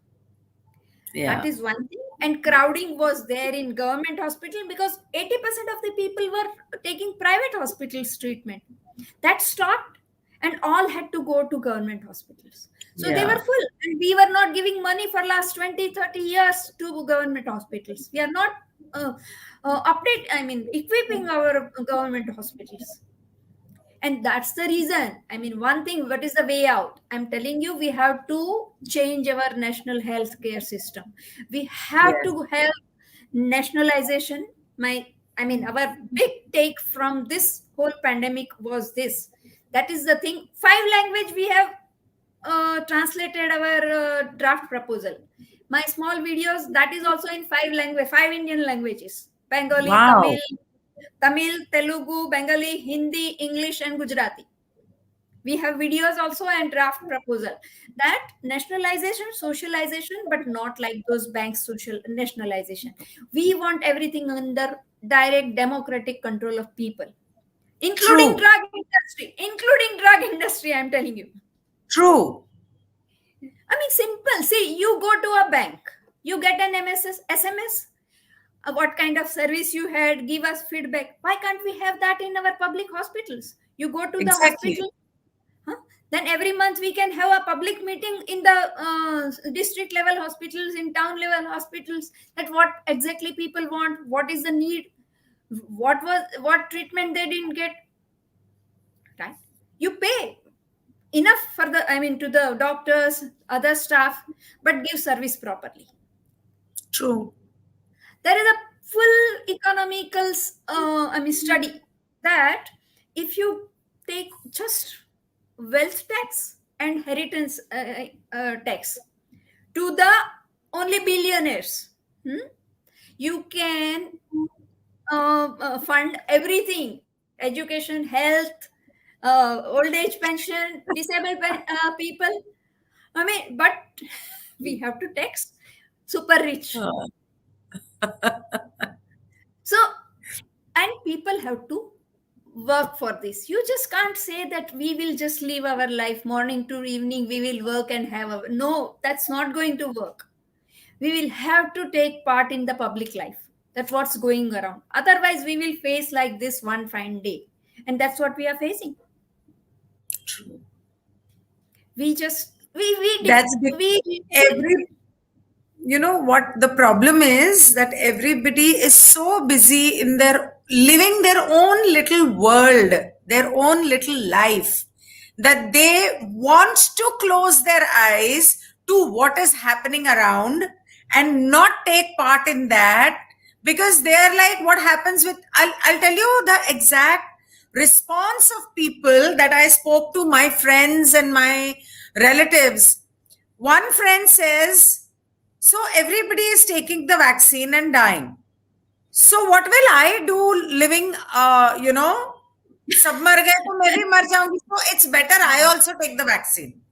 Yeah. That is one thing. And crowding was there in government hospital because 80% of the people were taking private hospitals treatment. That stopped, and all had to go to government hospitals. So they were Yeah. full, and we were not giving money for last 20, 30 years to government hospitals. We are not equipping our government hospitals. And that's the reason. I mean, one thing, what is the way out? I'm telling you, we have to change our national health care system. We have Yes. to have nationalization. Our big take from this whole pandemic was this. That is the thing. 5 language we have translated our draft proposal. My small videos, that is also in 5 Indian languages: Bengali, Wow. Tamil, Telugu, Bengali, Hindi, English, and Gujarati. We have videos also and draft proposal. That nationalization, socialization, but not like those banks social nationalization. We want everything under direct democratic control of people, including True. drug industry. Including drug industry, I'm telling you. True. I mean, simple. See, you go to a bank, you get an SMS, what kind of service you had, give us feedback. Why can't we have that in our public hospitals? You go to the Exactly. hospital, then every month we can have a public meeting in the district level hospitals, in town level hospitals, that what exactly people want, what is the need, what treatment they didn't get. Right? You pay enough for to the doctors, other staff, but give service properly. True. There is a full economical study that if you take just wealth tax and inheritance tax to the only billionaires, you can fund everything: education, health, old age pension, disabled people. I mean, but we have to tax super rich. So, and people have to work for this. You just can't say that we will just live our life morning to evening, we will work and have a. No, that's not going to work. We will have to take part in the public life. That's what's going around. Otherwise, we will face like this one fine day. And that's what we are facing. True. We just, That's we every, you know what the problem is, that everybody is so busy in their living their own little world, their own little life, that they want to close their eyes to what is happening around and not take part in that, because they're like, what happens with, I'll tell you the exact response of people that I spoke to, my friends and my relatives. One friend says, so everybody is taking the vaccine and dying. So what will I do living, सब मर गए तो मैं भी मर जाऊंगी. So it's better I also take the vaccine.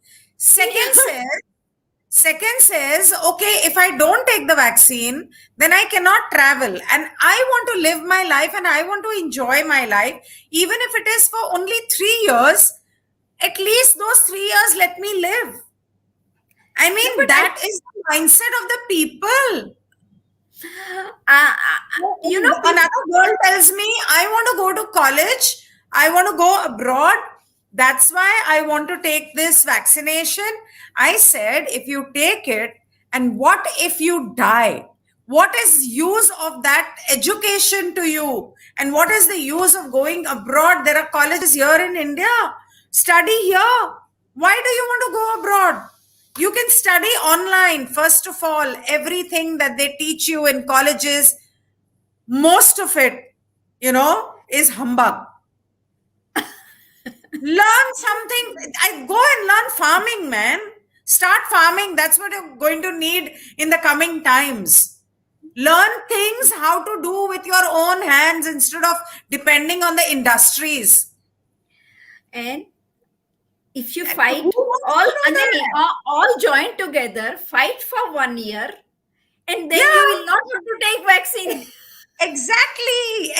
Second says, okay, if I don't take the vaccine, then I cannot travel. And I want to live my life and I want to enjoy my life. Even if it is for only 3 years, at least those 3 years let me live. I mean, that is the mindset of the people. Another girl tells me, I want to go to college, I want to go abroad. That's why I want to take this vaccination. I said, if you take it, and what if you die? What is use of that education to you? And what is the use of going abroad? There are colleges here in India. Study here. Why do you want to go abroad? You can study online. First of all, everything that they teach you in colleges, most of it, is humbug. Learn something. I go and learn farming, man. Start farming. That's what you're going to need in the coming times. Learn things how to do with your own hands instead of depending on the industries. And if you fight, all join together, fight for 1 year, and then you will not have to take vaccine. Exactly.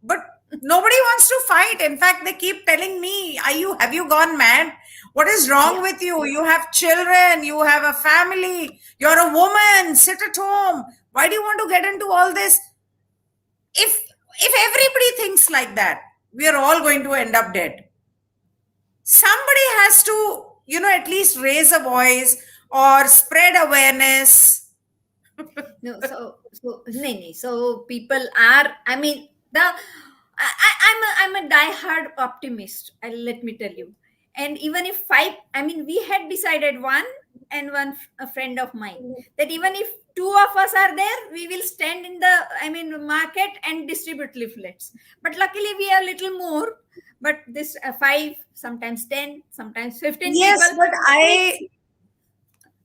But nobody wants to fight. In fact, they keep telling me, have you gone mad? What is wrong with you? You have children, you have a family, you're a woman, sit at home. Why do you want to get into all this? If everybody thinks like that, we are all going to end up dead. Somebody has to, at least raise a voice or spread awareness. No, so people are, I mean, I'm a diehard optimist, let me tell you. And even if we had decided a friend of mine, that even if 2 of us are there, we will stand in the market and distribute leaflets. But luckily we are a little more. But this 5, sometimes 10, sometimes 15 yes, people. But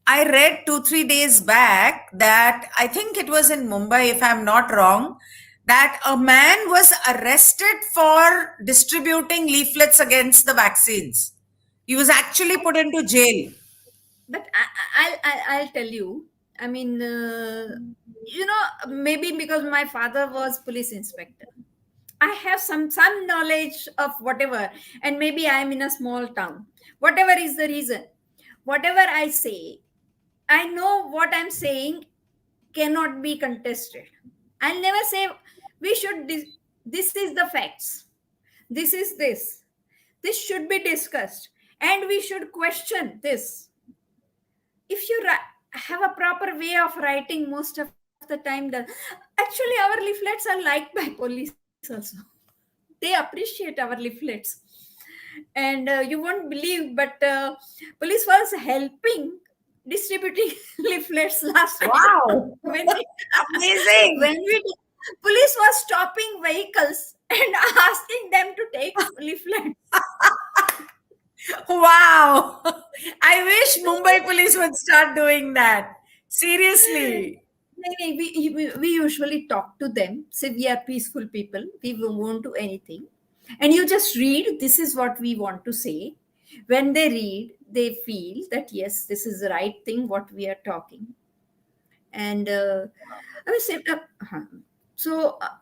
I read 2-3 days back that, I think it was in Mumbai, if I'm not wrong, that a man was arrested for distributing leaflets against the vaccines. He was actually put into jail. But I'll tell you, maybe because my father was police inspector, I have some knowledge of whatever, and maybe I'm in a small town. Whatever is the reason, whatever I say, I know what I'm saying cannot be contested. I'll never say we should. This is the facts. This is this. This should be discussed, and we should question this. If you have a proper way of writing, most of the time, actually our leaflets are liked by police also. They appreciate our leaflets, and you won't believe, but police was helping distributing leaflets last time. Wow. Amazing. Police was stopping vehicles and asking them to take leaflets. Wow. I wish Mumbai police would start doing that. Seriously. We usually talk to them, say we are peaceful people, we won't do anything. And you just read, this is what we want to say. When they read, they feel that, yes, this is the right thing, what we are talking. And and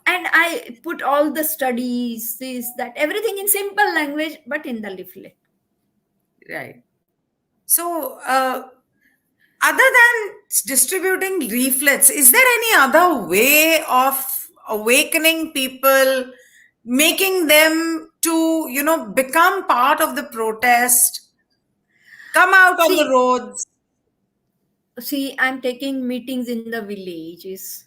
I put all the studies, that, everything in simple language, but in the leaflet. Right. So, other than distributing leaflets, is there any other way of awakening people, making them to, become part of the protest, come out on the See, roads? I'm taking meetings in the villages,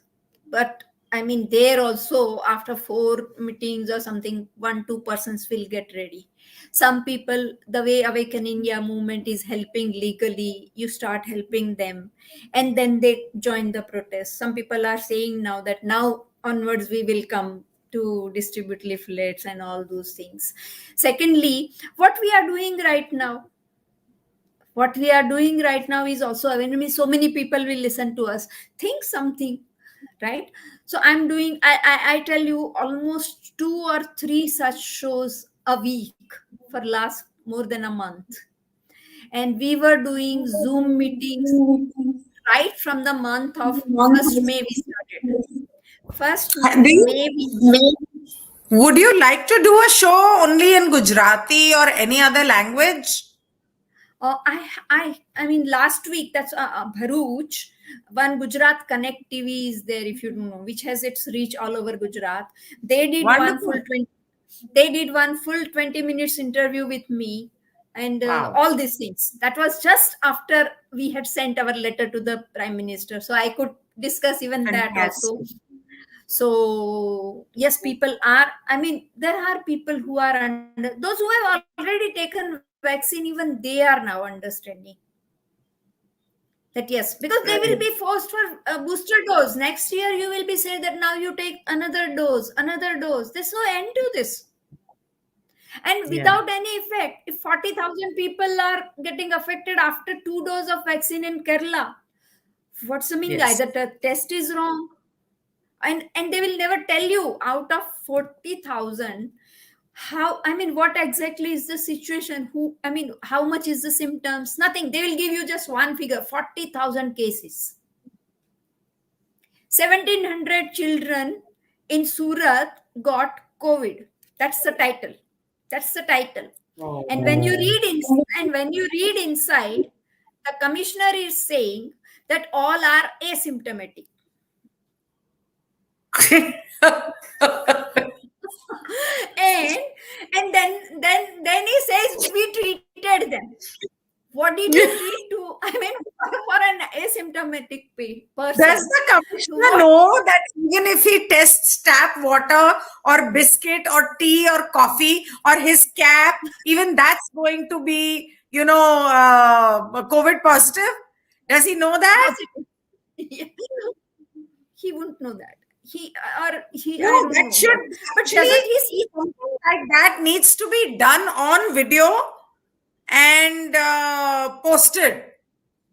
but I mean, there also after 4 meetings or something, 1-2 persons will get ready. Some people, the way Awaken India movement is helping legally, you start helping them, and then they join the protest. Some people are saying now that now onwards we will come to distribute leaflets and all those things. Secondly, what we are doing right now, is also, I mean, so many people will listen to us, think something, right? So I'm doing, I tell you, almost 2 or 3 such shows a week for last more than a month. And we were doing Zoom meetings right from the month of 1st May. We started first Do May. would you like to do a show only in Gujarati or any other language? I mean, last week, that's Bharuch. One Gujarat Connect TV is there, if you don't know, which has its reach all over Gujarat. They did one full Wonderful. 20. They did one full 20 minutes interview with me, and Wow. all these things. That was just after we had sent our letter to the Prime Minister, so I could discuss even that also. Fantastic. So yes, people are, I mean, there are people who are under, those who have already taken vaccine, even they are now understanding that, yes, because they will be forced for a booster dose. Next year you will be said that now you take another dose. There's no end to this. And Yeah. without any effect, if 40,000 people are getting affected after 2 doses of vaccine in Kerala, what's the meaning? Yes. Either the test is wrong, and they will never tell you out of 40,000 how, I mean, what exactly is the situation, who, I mean, how much is the symptoms, nothing. They will give you just one figure: 40,000 cases, 1,700 children in Surat got COVID. That's the title. And when you read inside, the commissioner is saying that all are asymptomatic. and then he says we treated them. What did you treat to? I mean, for an asymptomatic person. Does the commissioner know that even if he tests tap water or biscuit or tea or coffee or his cap, even that's going to be, COVID positive? Does he know that? He wouldn't know that. I No, don't that know. should But actually, doesn't he see? something like that needs to be done on video and posted.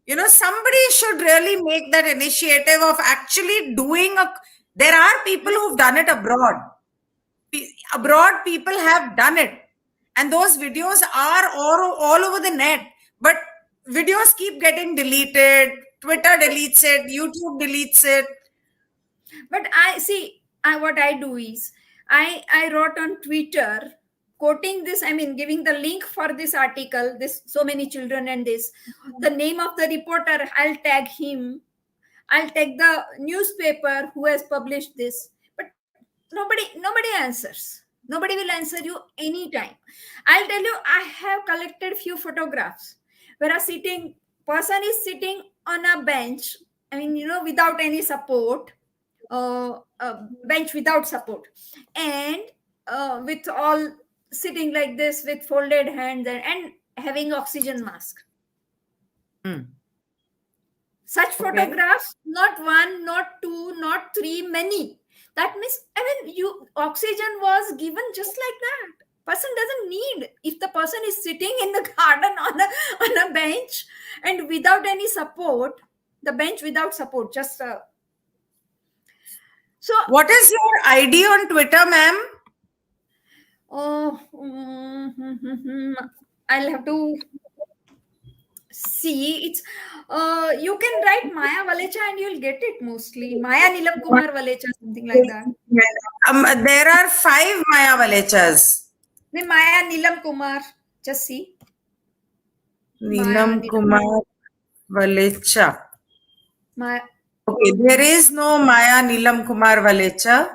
Somebody should really make that initiative of actually doing there are people who've done it abroad. Abroad, people have done it. And those videos are all over the net. But videos keep getting deleted. Twitter deletes it. YouTube deletes it. But what I do is I wrote on Twitter quoting this, I mean, giving the link for this article, this so many children and this, the name of the reporter, I'll tag him, I'll tag the newspaper who has published this. But nobody answers. Nobody will answer you anytime. I'll tell you, I have collected few photographs where person is sitting on a bench, I mean, without any support, bench without support, and with all sitting like this with folded hands and having oxygen mask. Such photographs, not one, not two, not three, many. That means, I mean, oxygen was given just like that. Person doesn't need, if the person is sitting in the garden on a bench and without any support, the bench without support, just so what is your ID on Twitter, ma'am? I'll have to see. It's you can write Maya Valecha and you'll get it mostly. Maya Nilam Kumar Valecha, something like that. There are 5 Maya Valechas. Maya Nilam Kumar. Just see. Nilam Kumar Valecha. My Okay, there is no Maya Neelam Kumar Valecha.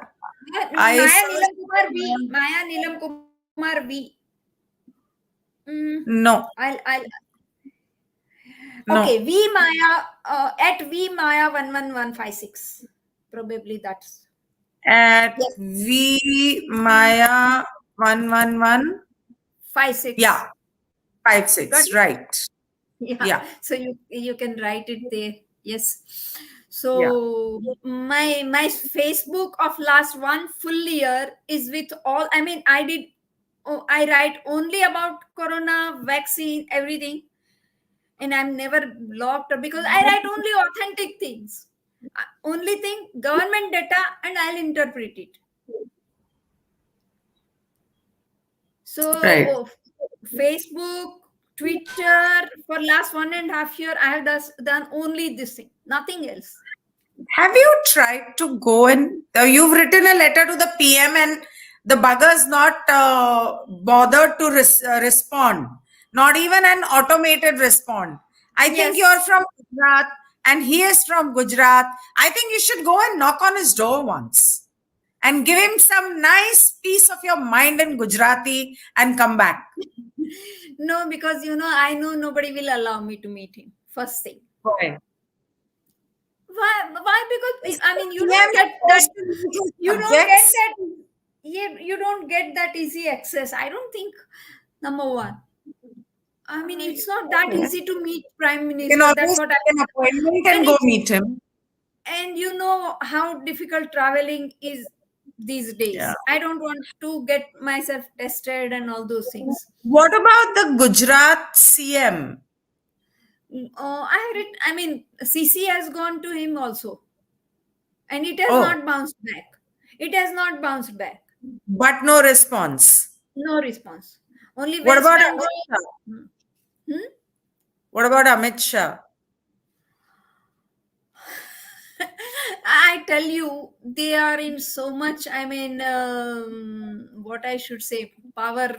I Maya first Neelam Kumar V. Maya Neelam Kumar V. no, I'll no. okay, V Maya at V Maya 11156. Probably that's At yes. V Maya 111. 56. Yeah, Got 56. it? Right. Yeah. Yeah. So you can write it there. Yes. Yeah. So my Facebook of last one full year is with all. I mean, I write only about corona vaccine everything, and I'm never blocked because I write only authentic things. Only thing government data, and I'll interpret it. Right. So Facebook, Twitter for last 1.5 year, I have done only this thing, nothing else. Have you tried to go and you've written a letter to the PM and the bugger's not bothered to respond, not even an automated response. I think Yes. you're from Gujarat and he is from Gujarat. I think you should go and knock on his door once and give him some nice piece of your mind in Gujarati and come back. No, because I know nobody will allow me to meet him. First thing. Why? Why? Because I mean, you PM don't is get that. supposed to meet his You don't get subjects. that. Yeah, you don't get that easy access. I don't think. Number one. I mean, it's not that Okay. easy to meet Prime You can Minister. That's always what make an appointment and and go it's meet him. and you know how difficult traveling is these Yeah. days. I don't want to get myself tested and all those things. What about the Gujarat CM? I mean, CC has gone to him also, and it has Oh, not bounced back. It has not bounced back. but no response. No response. Only What West about Bengal. Amit Shah? Hmm? What about Amit Shah? I tell you, they are in so much. I mean, what I should say, power.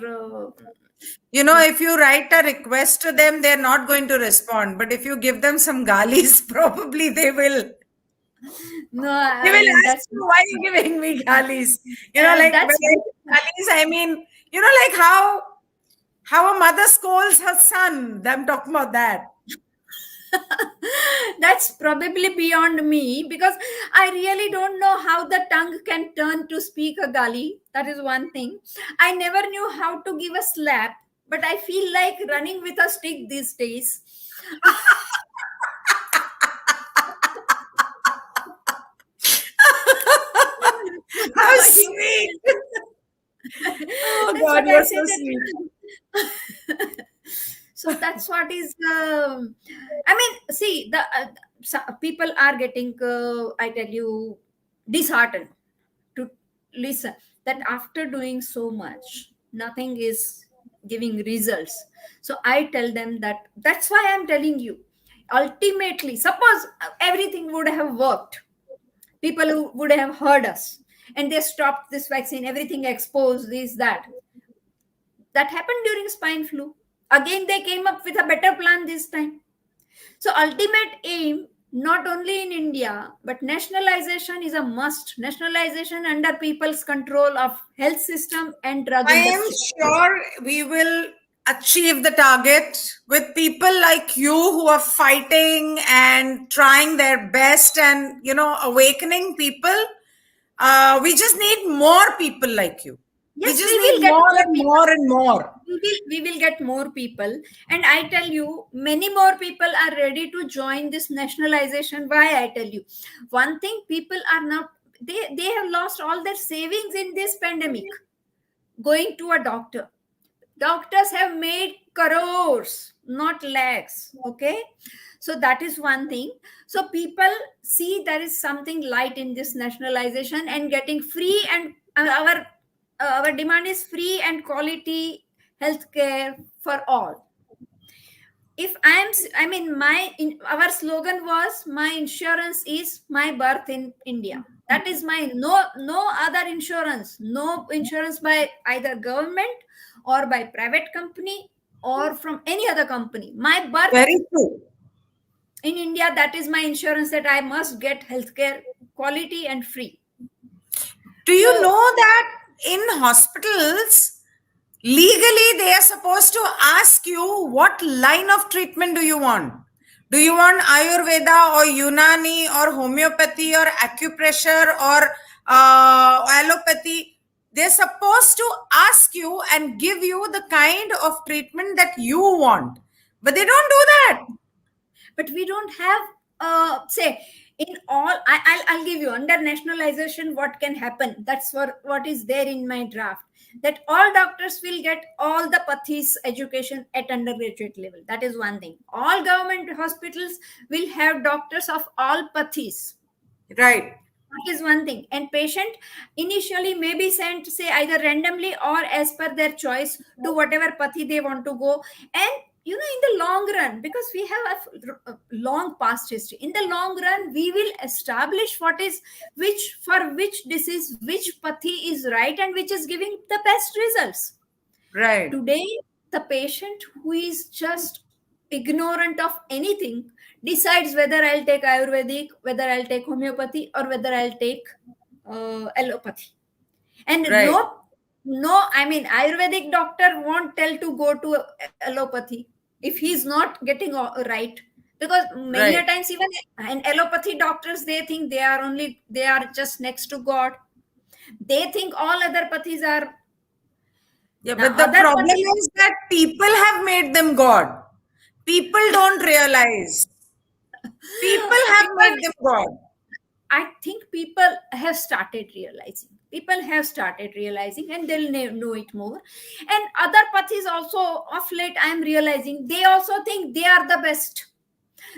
You know, if you write a request to them, they're not going to respond. But if you give them some galis, probably they will. No, They I will mean ask that's you, why are you giving me galis? You know, like when that's I say galis, I mean, you know, like how a mother scolds her son. I'm talking about that. that's probably beyond me because I really don't know how the tongue can turn to speak a gali. That is one thing. I never knew how to give a slap, but I feel like running with a stick these days. How I think sweet. Oh that's God, what I you're say so sweet. that. So that's what is. I mean, see, people are getting. I tell you, disheartened to listen that after doing so much, nothing is giving results. So I tell them that that's why I'm telling you. Ultimately, suppose everything would have worked, people who would have heard us, and they stopped this vaccine, everything exposed, this that happened during swine flu. Again, they came up with a better plan this time. So, ultimate aim not only in India, but nationalization is a must. Nationalization under people's control of health system and drug I am industry. sure we will achieve the target with people like you who are fighting and trying their best and, you know, awakening people. We just need more people like you. We Yes, just we need will get more more and people. more and more. We will get more people, and I tell you, many more people are ready to join this nationalization. Why? I tell you, one thing, people are now, they have lost all their savings in this pandemic going to a doctor. Doctors have made crores, not lakhs. Okay, so that is one thing. So people see there is something light in this nationalization and getting free, and our demand is free and quality healthcare for all. If I mean, our slogan was, my insurance is my birth in India. That is my, no other insurance, no insurance by either government or by private company or from any other company. My birth Very true. In India, that is my insurance, that I must get healthcare quality and free. Do you So know that in hospitals, legally they are supposed to ask you what line of treatment do you want? Do you want Ayurveda or Unani or homeopathy or acupressure or allopathy? They're supposed to ask you and give you the kind of treatment that you want. But they don't do that. but we don't have say in all. I'll give you under nationalization what can happen. That's what is there in my draft, that all doctors will get all the pathis education at undergraduate level. That is one thing. All government hospitals will have doctors of all pathis. Right, That is one thing. And patient initially may be sent, say, either randomly or as per their choice to whatever pathi they want to go. And in the long run, because we have a long past history, in the long run, we will establish what is for which disease, which pathi is right and which is giving the best results. right, Today, the patient who is just ignorant of anything decides whether I'll take Ayurvedic, whether I'll take homeopathy, or whether I'll take allopathy. And right, I mean, Ayurvedic doctor won't tell to go to allopathy if he's not getting right. Because many right. a times, even in allopathy doctors, they are just next to God. They think all other pathis are Yeah, now but the other problem pathis. is that people have made them God. People don't realize. People have People, made them God. I think people have started realizing. People have started realizing, and they'll know it more. And other pathis also, of late, I am realizing they also think they are the best.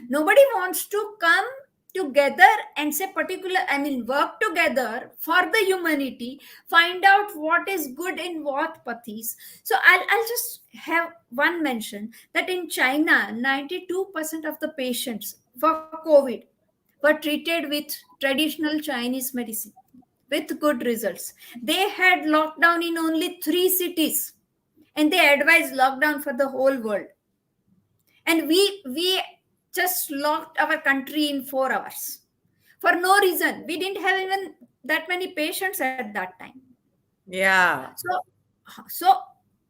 Nobody wants to come together and say particular, I mean, work together for the humanity, find out what is good in what pathis. So I'll just have one mention that in China, 92% of the patients for COVID were treated with traditional Chinese medicine with good results. They had lockdown in only 3 cities, and they advised lockdown for the whole world. And we just locked our country in 4 hours for no reason. We didn't have even that many patients at that time. Yeah. So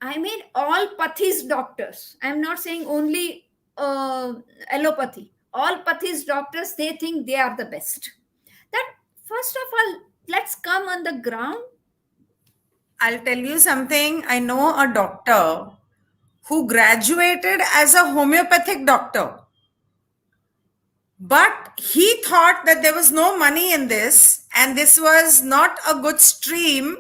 I mean, all pathis doctors, I'm not saying only allopathy, all pathis doctors, they think they are the best. That first of all, let's come on the ground. I'll tell you something. I know a doctor who graduated as a homeopathic doctor, but he thought that there was no money in this and this was not a good stream.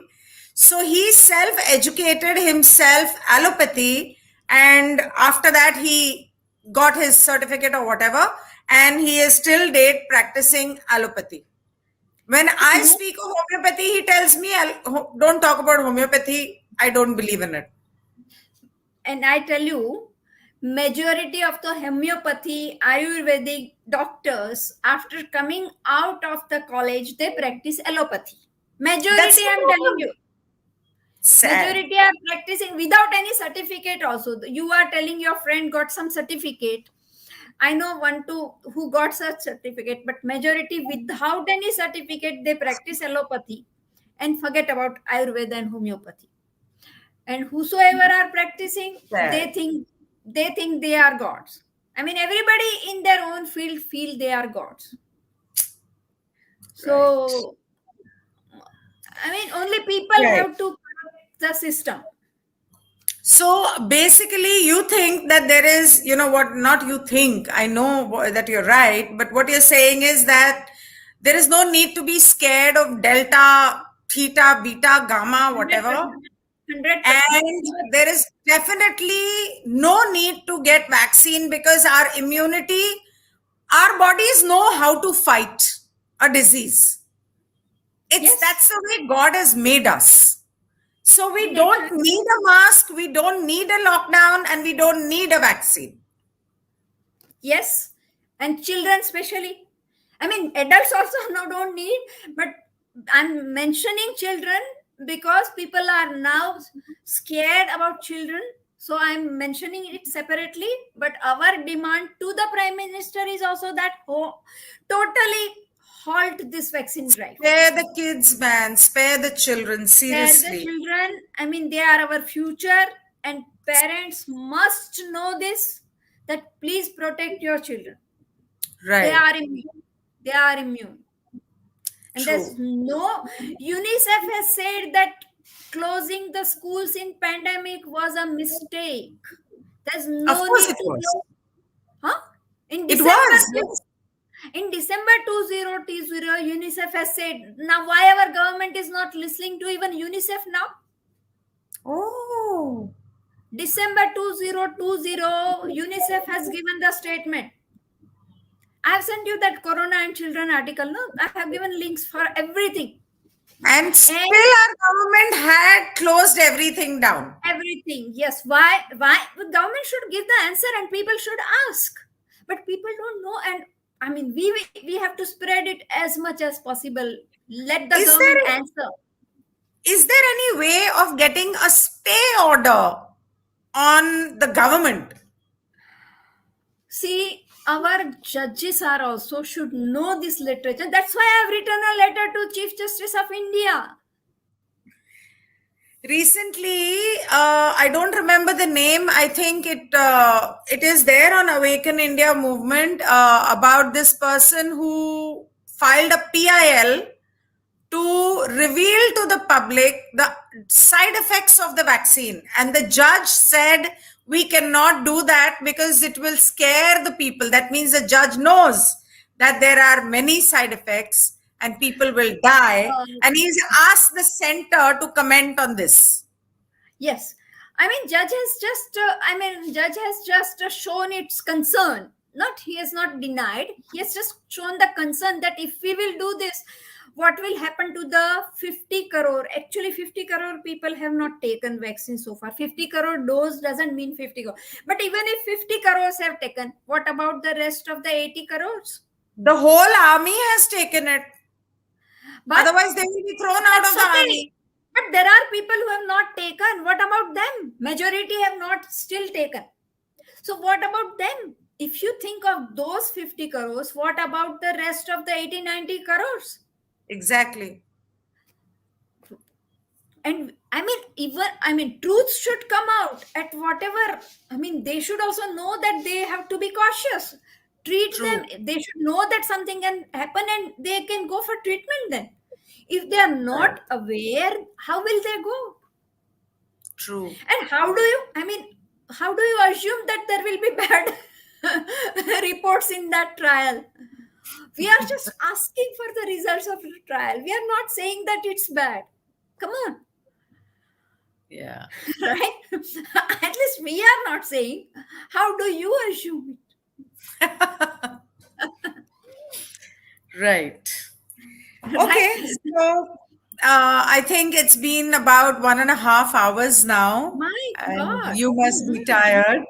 So he self educated himself allopathy, and after that, he got his certificate or whatever, and he is till date practicing allopathy. When I No, speak of homeopathy, he tells me, don't talk about homeopathy. I don't believe in it. and I tell you, majority of the homeopathy Ayurvedic doctors, after coming out of the college, they practice allopathy. That's Majority, the I'm telling problem. you, Sad. majority are practicing without any certificate. Also, you are telling your friend got some certificate. I know one two who got such certificate, but majority without any certificate, they practice allopathy and forget about Ayurveda and homeopathy. And whosoever are practicing, Sad. they think they are gods. I mean, everybody in their own field feel they are gods. Right. So I mean, only people Right. have to correct the system. So basically, you think that there is, you know what, not you think, I know that you're right, but what you're saying is that there is no need to be scared of delta, theta, beta, gamma, whatever. 100%. 100%. And there is definitely no need to get vaccine because our immunity, our bodies know how to fight a disease. Yes, That's the way God has made us. So we don't exactly. need a mask, we don't need a lockdown, and we don't need a vaccine. Yes, and children especially. I mean, adults also no don't need, but I'm mentioning children because people are now scared about children. So I'm mentioning it separately, but our demand to the Prime Minister is also that totally halt this vaccine drive. Spare the kids, man. Spare the children. They're the Seriously. children. I mean, they are our future, and parents must know this, that please protect your children. They Right. are immune. They are immune. And there's True. no, UNICEF has said that closing the schools in pandemic was a mistake. There's Of no course need it to was. close. Huh? In It December, was. Yes. in December 2020, UNICEF has said, now why our government is not listening to even UNICEF now? Oh. December 2020, UNICEF has given the statement. I have sent you that Corona and Children article. No, I have given links for everything. And And still our government had closed everything down. everything. Yes. Why? The government should give the answer and people should ask. But people don't know. And I mean, we have to spread it as much as possible. Let the Is government there answer. is there any way of getting a stay order on the government? See, our judges are also should know this literature. That's why I have written a letter to Chief Justice of India. Recently, I don't remember the name. I think it is there on Awaken India movement about this person who filed a PIL to reveal to the public the side effects of the vaccine. And the judge said, we cannot do that because it will scare the people. That means the judge knows that there are many side effects and people will die. And he's asked the center to comment on this. Yes, I mean, judge has just shown its concern. Not he has not denied. He has just shown the concern that if we will do this, what will happen to the 50 crore? Actually, 50 crore people have not taken vaccine so far. 50 crore dose doesn't mean 50 crore. But even if 50 crores have taken, what about the rest of the 80 crores? The whole army has taken it. But Otherwise, they will be thrown out of the okay. army. But there are people who have not taken. What about them? Majority have not still taken. So what about them? If you think of those 50 crores, what about the rest of the 80, 90 crores? Exactly. And truth should come out at whatever. I mean, they should also know that they have to be cautious. Treat True. them. They should know that something can happen and they can go for treatment then. If they are not aware, how will they go? True. And how do you assume that there will be bad reports in that trial? We are just asking for the results of the trial. We are not saying that it's bad. Come on. Yeah. Right? At least we are not saying. How do you assume it? Right. Okay. So I think it's been about 1.5 hours now. My And God. you must be tired.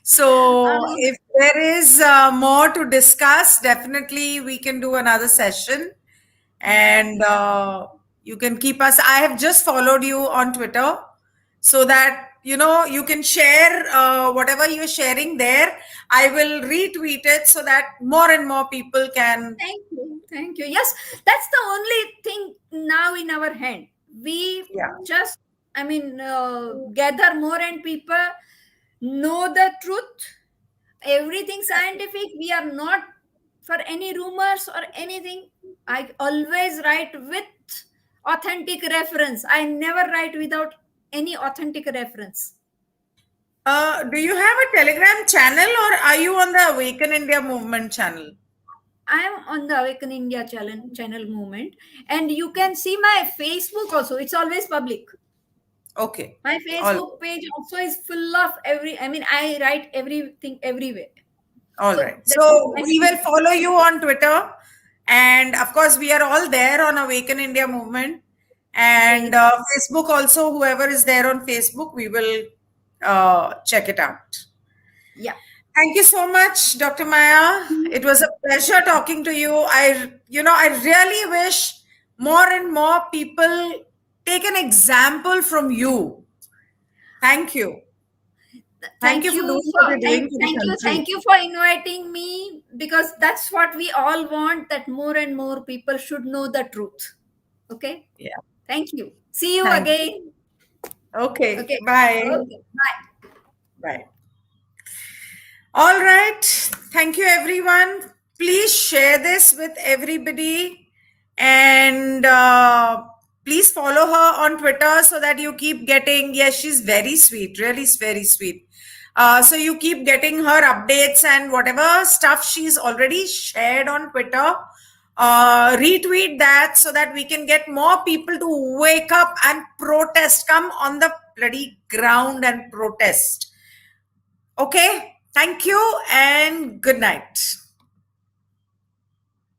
So if there is more to discuss, definitely we can do another session. And you can keep us. I have just followed you on Twitter so that you can share whatever you're sharing there. I will retweet it so that more and more people can. Thank you. Yes, that's the only thing now in our hand. We just gather more and people know the truth. Everything scientific. We are not for any rumors or anything. I always write with authentic reference. I never write without any authentic reference. Do you have a Telegram channel or are you on the Awaken India Movement channel? I am on the Awaken India channel movement, and you can see my Facebook also. It's always public. Okay. My Facebook page also is full of I write everything everywhere. All right. So we will follow you on Twitter. And of course, we are all there on Awaken India Movement. And Facebook also, whoever is there on Facebook, we will check it out. Yeah. Thank you so much, Dr. Maya. It was a pleasure talking to you. I really wish more and more people take an example from you. Thank you. Thank you for doing what you're doing for the country. thank you for inviting me, because that's what we all want, that more and more people should know the truth. Okay. Yeah. Thank you. See you Thank you. again. Okay. Okay. Bye. Okay. Bye. Bye. All right. Thank you, everyone. Please share this with everybody, and please follow her on Twitter so that you keep getting. Yes, she's very sweet, really very sweet. So you keep getting her updates and whatever stuff she's already shared on Twitter. Retweet that so that we can get more people to wake up and protest. Come on the bloody ground and protest. Okay. Thank you and good night.